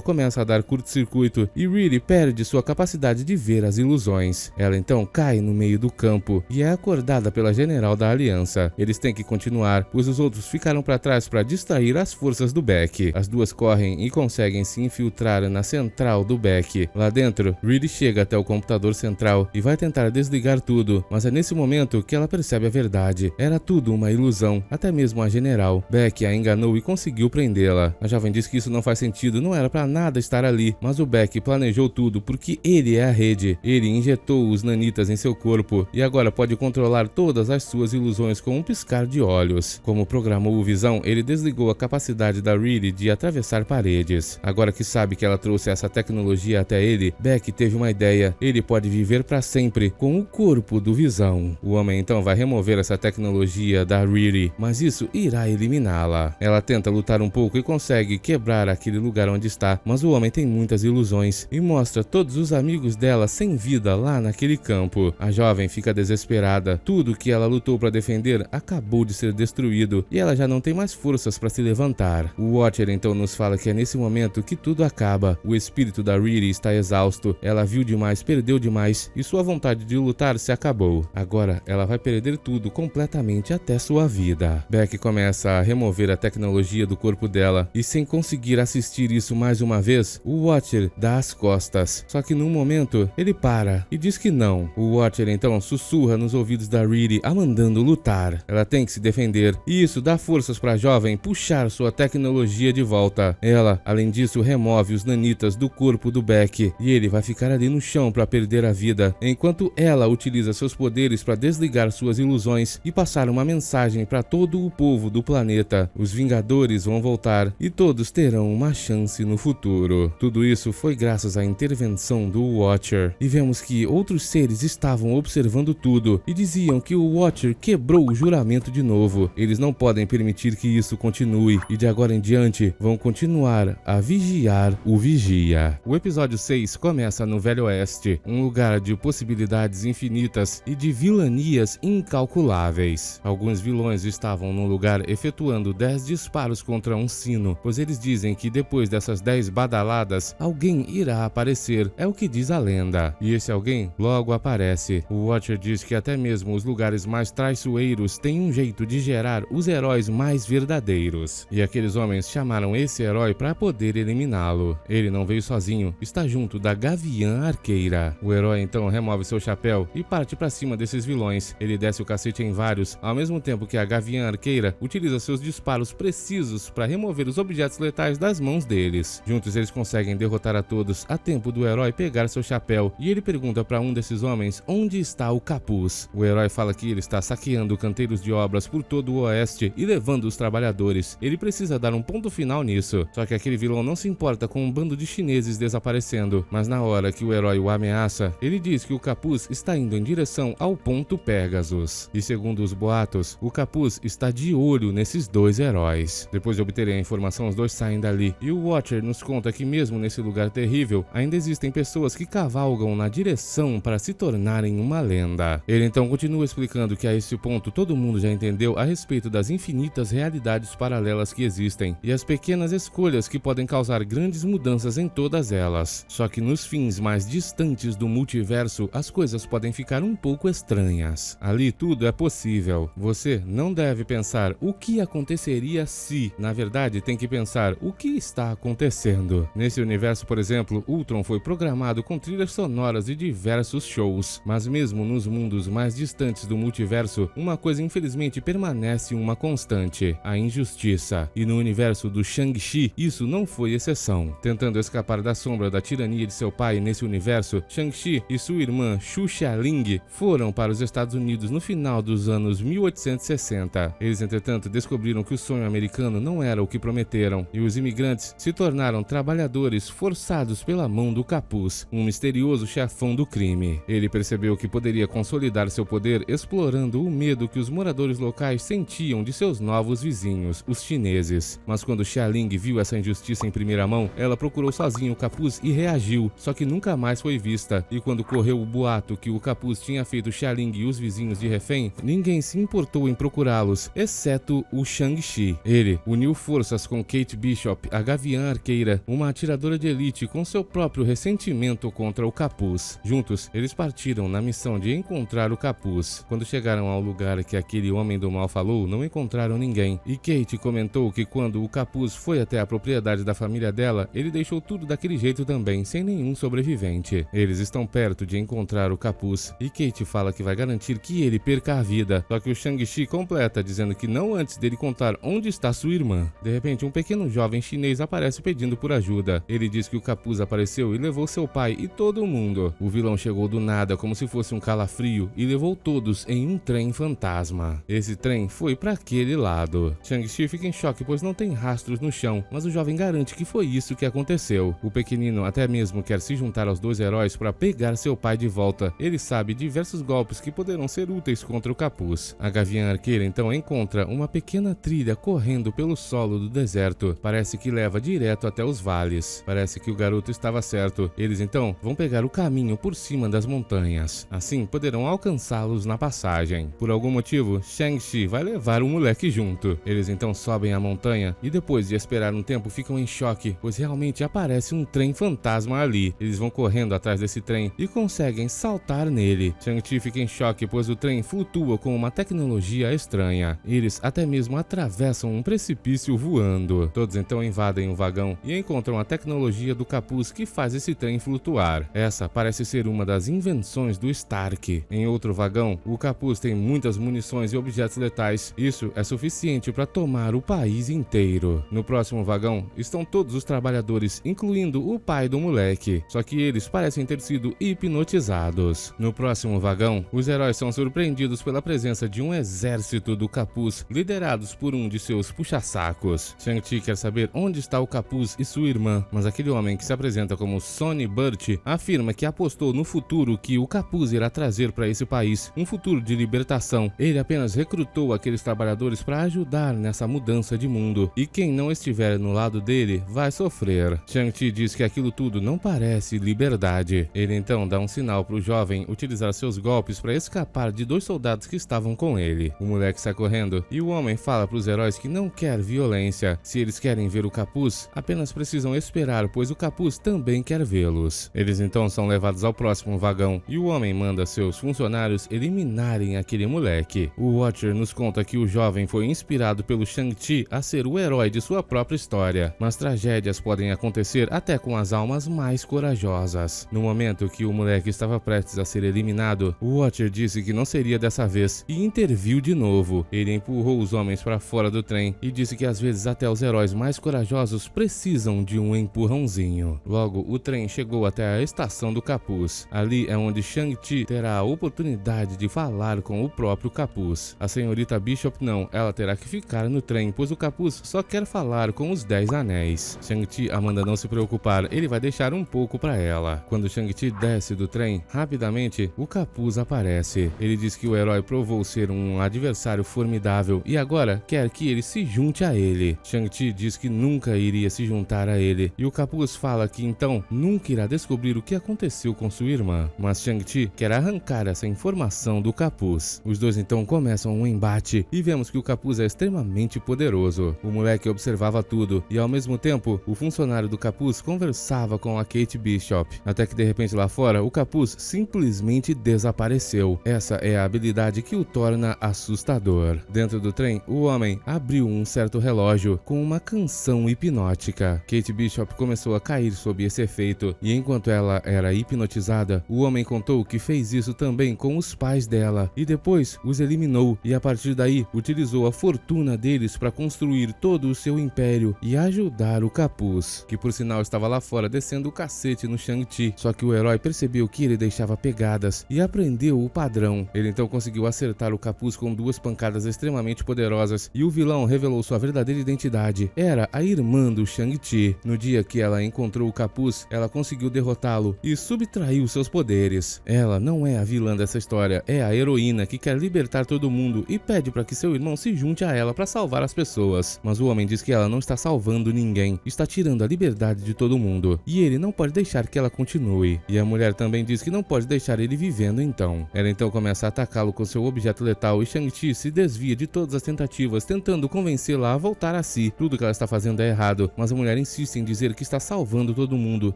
começa a dar curto-circuito e Riri perde sua capacidade de ver as ilusões. Ela então cai no meio do campo e é acordada pela general da Aliança. Eles têm que continuar, pois os outros ficaram para trás para distrair as forças do Beck. As duas correm e conseguem se infiltrar na central do Beck. Lá dentro, Riri chega até o computador central e vai tentar desligar tudo, mas é nesse momento que ela percebe a verdade. Era tudo uma ilusão, até mesmo a general. Beck a enganou e conseguiu prendê-la. A jovem diz que isso não faz sentido, não era para nada estar ali, mas o Beck planejou tudo porque ele é a rede. Ele injetou os nanitas em seu corpo e agora pode controlar todas as suas ilusões com um piscar de olhos. Como programou o Visão, ele desligou a capacidade da Riri de atravessar paredes. Agora que sabe que ela trouxe essa tecnologia até ele, Beck teve uma ideia. Ele pode viver para sempre com o corpo do Visão. O homem então vai remover essa tecnologia da Riri, mas isso irá eliminá-la. Ela tenta lutar um pouco e consegue quebrar aquele lugar onde está, mas o homem tem muitas ilusões e mostra todos os amigos dela sem vida lá naquele campo. A jovem fica desesperada. Tudo que ela lutou para defender acabou de ser destruído e ela já não tem mais forças para se levantar. O Watcher então nos fala que é nesse momento que tudo acaba. O espírito da Riri está exausto. Ela viu demais, perdeu demais e sua vontade de lutar se acabou. Agora ela vai perder tudo completamente até sua vida. Beck começa a remover a tecnologia do corpo dela e sem conseguir assistir isso mais uma vez, o Watcher dá as costas. Só que num momento ele para e diz que não. O Watcher então sussurra nos ouvidos da Riri a mandando lutar. Ela tem que se defender e isso dá forças para a jovem puxar sua tecnologia de volta. Ela, além disso, remove os nanitas do corpo do Beck e ele vai ficar ali no chão para perder a vida, enquanto ela utiliza seus poderes para desligar suas ilusões e passar uma mensagem para todo o povo do planeta. Os Vingadores vão voltar e todos terão uma chance no futuro. Tudo isso foi graças à intervenção do Watcher. E vemos que outros seres estavam observando tudo e diziam que o Watcher quebrou o juramento de novo. Eles não podem permitir que isso continue e de agora em diante vão continuar a vigiar o Vigia. O episódio 6 começa no Velho Oeste, um lugar de possibilidades infinitas e de vilanias incalculáveis. Alguns vilões estavam no lugar efetuando 10 disparos contra um sino, pois eles dizem que depois dessas 10 badaladas, alguém irá aparecer, é o que diz a lenda. E esse alguém logo aparece. O Watcher diz que até mesmo os lugares mais traiçoeiros têm um jeito de gerar os heróis mais verdadeiros. E aqueles homens chamaram esse herói para poder eliminá-lo. Ele não veio sozinho, está junto da Gaviã Arqueira. O herói então remove seu chapéu e parte para cima desses vilões. Ele desce o cacete em vários, ao mesmo tempo que a Gaviã Arqueira utiliza seus disparos precisos para remover os objetos letais das mãos deles. Juntos eles conseguem derrotar a todos a tempo do herói pegar seu chapéu e ele pergunta para um desses homens onde está o capuz. O herói fala que ele está saqueando canteiros de obras por todo o oeste e levando os trabalhadores. Ele precisa dar um ponto final nisso. Só que aquele vilão não se importa com um bando de chineses desaparecendo, mas na hora que o herói o ameaça, ele diz que o capuz está indo em direção ao ponto Pegasus. E segundo os boatos, o capuz está de olho nesses dois heróis. Depois de obterem a informação, os dois saem dali, e o Watcher nos conta que mesmo nesse lugar terrível, ainda existem pessoas que cavalgam na direção para se tornarem uma lenda. Ele então continua explicando que a esse ponto todo mundo já entendeu a respeito das infinitas realidades paralelas que existem e as pequenas escolhas que podem causar grandes mudanças em todas elas. Só que nos fins mais distantes do multiverso, as coisas podem ficar um pouco estranhas. Ali tudo é possível. Você não deve pensar o que aconteceria se, na verdade, tem que pensar o que está acontecendo. Nesse universo, por exemplo, Ultron foi programado com trilhas sonoras de diversos shows, mas mesmo nos mundos mais distantes do multiverso, uma coisa infelizmente permanece uma constante: a injustiça. E no universo do Shang-Chi, isso não foi exceção. Tentando escapar da sombra da tirania de seu pai nesse universo, Shang-Chi e sua irmã Xu Xialing foram para os Estados Unidos no final dos anos 1860. Eles, entretanto, descobriram que o sonho americano não era o que prometeram, e os imigrantes se tornaram trabalhadores forçados pela mão do Capuz, um misterioso chefão do crime. Ele percebeu que poderia consolidar seu poder explorando o medo que os moradores locais sentiam de seus novos vizinhos, os chineses. Mas quando Xialing viu essa injustiça em primeira mão, ela procurou sozinha o Capuz e reagiu, só que nunca mais foi vista. E quando correu o boato que o Capuz tinha feito Xialing e os vizinhos de refém, ninguém se importou em procurá-los, exceto o Shang-Chi. Ele uniu forças com Kate Bishop, a Gaviã Arqueira, uma atiradora de elite, com seu próprio ressentimento contra o Capuz. Juntos, eles partiram na missão de encontrar o Capuz. Quando chegaram ao lugar que aquele homem do mal falou, não encontraram ninguém. E Kate comentou que quando o Capuz foi até a propriedade da família dela, ele deixou tudo daquele jeito também, sem nenhum sobrevivente. Eles estão perto de encontrar o Capuz, e Kate fala que vai garantir que ele perca a vida. Só que o Shang-Chi completa, dizendo que não antes dele contar onde está sua irmã. De repente, um pequeno jovem chinês aparece pedindo por ajuda. Ele diz que o Capuz apareceu e levou seu pai e todo mundo. O vilão chegou do nada, como se fosse um calafrio, e levou todos em um trem fantasma. Esse trem foi para aquele lado. Shang-Chi fica em choque, pois não tem rastros no chão, mas o jovem garante que foi isso que aconteceu. O pequenino até mesmo quer se juntar aos dois heróis para pegar seu pai de volta. Ele sabe diversos golpes que poderão ser úteis contra o Capuz. A Gaviã Arqueira então encontra uma pequena trilha correndo pelo solo do deserto. Parece que leva direto até os vales. Parece que o garoto estava certo. Eles então vão pegar o caminho por cima das montanhas. Assim poderão alcançá-los na passagem. Por algum motivo, Shang-Chi vai levar o moleque junto. Eles então sobem a montanha e depois de esperar um tempo ficam em choque, pois realmente aparece um trem fantasma ali. Eles vão correndo atrás desse trem e conseguem saltar nele. Shang-Chi fica em choque, pois o trem flutua com uma tecnologia estranha. Eles até mesmo atravessam um precipício voando. Todos então invadem o vagão e encontram a tecnologia do Capuz que faz esse trem flutuar. Essa parece ser uma das invenções do Stark. Em outro vagão, o Capuz tem muitas munições e objetos letais. Isso é suficiente para tomar o país inteiro. No próximo vagão estão todos os trabalhadores, incluindo o pai do moleque. Só que eles parecem ter sido hipnotizados. No próximo vagão, os heróis são surpreendidos pela presença de um exército do Capuz, liderados por um de seus puxa-sacos. Shang-Chi quer saber onde está o Capuz e sua irmã, mas aquele homem que se apresenta como Sonny Burt afirma que apostou no futuro que o Capuz irá trazer para esse país, um futuro de libertação. Ele apenas recrutou aqueles trabalhadores para ajudar nessa mudança de mundo, e quem não estiver no lado dele vai sofrer. Shang-Chi diz que aquilo tudo não parece liberdade. Ele então dá um sinal para o jovem utilizar seus golpes para escapar de dois soldados que estavam com ele. O moleque sai correndo e o homem fala para os heróis que não quer violência. Se eles querem ver o Capuz, apenas precisam esperar, pois o Capuz também quer vê-los. Eles então são levados ao próximo vagão e o homem manda seus funcionários eliminarem aquele moleque. O Watcher nos conta que o jovem foi inspirado pelo Shang-Chi a ser o herói de sua própria história, mas tragédias podem acontecer até com as almas mais corajosas. No momento que o moleque estava prestes a ser eliminado, o Watcher disse que não seria dessa vez e interviu de novo. Ele empurrou os homens para fora do trem e disse que às vezes até os heróis mais corajosos precisam de um empurrãozinho. Logo, o trem chegou até a estação do Capuz. Ali é onde Shang-Chi terá a oportunidade de falar com o próprio Capuz. A senhorita Bishop não, ela terá que ficar no trem, pois o Capuz só quer falar com os 10 anéis. japonês. Shang-Chi a manda não se preocupar, ele vai deixar um pouco para ela. Quando Shang-Chi desce do trem, rapidamente o capuz aparece. Ele diz que o herói provou ser um adversário formidável e agora quer que ele se junte a ele. Shang-Chi diz que nunca iria se juntar a ele e o capuz fala que então nunca irá descobrir o que aconteceu com sua irmã. Mas Shang-Chi quer arrancar essa informação do capuz. Os dois então começam um embate e vemos que o capuz é extremamente poderoso. O moleque observava tudo e ao mesmo tempo o funcionário do capuz conversava com a Kate Bishop, até que de repente lá fora o capuz simplesmente desapareceu. Essa é a habilidade que o torna assustador. Dentro do trem, o homem abriu um certo relógio com uma canção hipnótica. Kate Bishop começou a cair sob esse efeito e enquanto ela era hipnotizada, o homem contou que fez isso também com os pais dela e depois os eliminou e a partir daí utilizou a fortuna deles para construir todo o seu império e ajudar o capuz, que por sinal estava lá fora descendo o cacete no Shang-Chi. Só que o herói percebeu que ele deixava pegadas e aprendeu o padrão. Ele então conseguiu acertar o capuz com 2 pancadas extremamente poderosas e o vilão revelou sua verdadeira identidade. Era a irmã do Shang-Chi. No dia que ela encontrou o capuz, ela conseguiu derrotá-lo e subtraiu seus poderes. Ela não é a vilã dessa história, é a heroína que quer libertar todo mundo e pede para que seu irmão se junte a ela para salvar as pessoas. Mas o homem diz que ela não está salvando ninguém, está tirando a liberdade de todo mundo e ele não pode deixar que ela continue. E a mulher também diz que não pode deixar ele vivendo então. Ela então começa a atacá-lo com seu objeto letal e Shang-Chi se desvia de todas as tentativas, tentando convencê-la a voltar a si. Tudo que ela está fazendo é errado, mas a mulher insiste em dizer que está salvando todo mundo,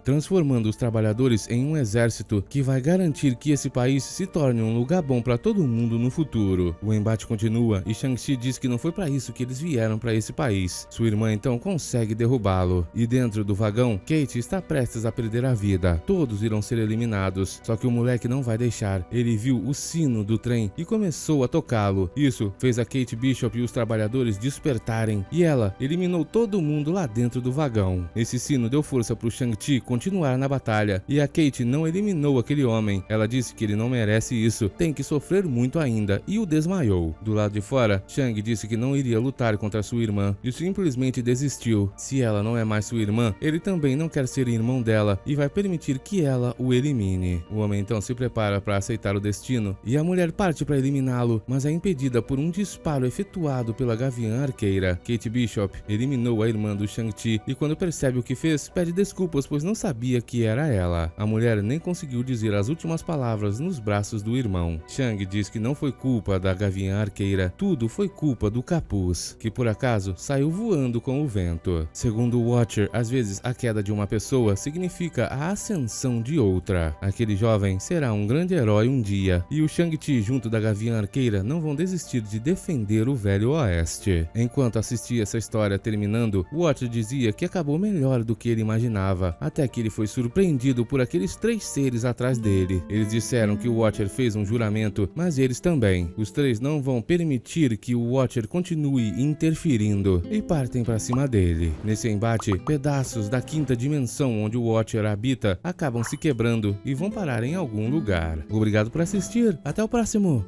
transformando os trabalhadores em um exército que vai garantir que esse país se torne um lugar bom para todo mundo no futuro. O embate continua e Shang-Chi diz que não foi para isso que eles vieram para esse país. Sua irmã então consegue derrubá-lo e dentro do vagão, Kate está prestes a perder a vida. Todos irão ser eliminados, só que o moleque não vai deixar. Ele viu o sino do trem e começou a tocá-lo. Isso fez a Kate Bishop e os trabalhadores despertarem e ela eliminou todo mundo lá dentro do vagão. Esse sino deu força para o Shang-Chi continuar na batalha e a Kate não eliminou aquele homem. Ela disse que ele não merece isso, tem que sofrer muito ainda e o desmaiou. Do lado de fora, Shang disse que não iria lutar contra sua irmã e simplesmente desistiu. Se ela não é mais sua irmã, ele também não quer ser irmão dela e vai permitir que ela o elimine. O homem então se prepara para aceitar o destino e a mulher parte para eliminá-lo, mas é impedida por um disparo efetuado pela Gavião Arqueira. Kate Bishop eliminou a irmã do Shang-Chi e quando percebe o que fez, pede desculpas pois não sabia que era ela. A mulher nem conseguiu dizer as últimas palavras nos braços do irmão. Shang diz que não foi culpa da Gavião Arqueira, tudo foi culpa do capuz, que por acaso saiu voando com o vento. Segundo o Watcher, às vezes a queda de uma pessoa significa a ascensão de outra. Aquele jovem será um grande herói um dia, e o Shang-Chi junto da Gavião Arqueira não vão desistir de defender o Velho Oeste. Enquanto assistia essa história terminando, o Watcher dizia que acabou melhor do que ele imaginava, até que ele foi surpreendido por aqueles 3 seres atrás dele. Eles disseram que o Watcher fez um juramento, mas eles também. Os 3 não vão permitir que o Watcher continue interferindo e partem para cima dele. Nesse embate, pedaços da 5ª dimensão onde o Watcher habita acabam se quebrando e vão parar em algum lugar. Obrigado por assistir, até o próximo!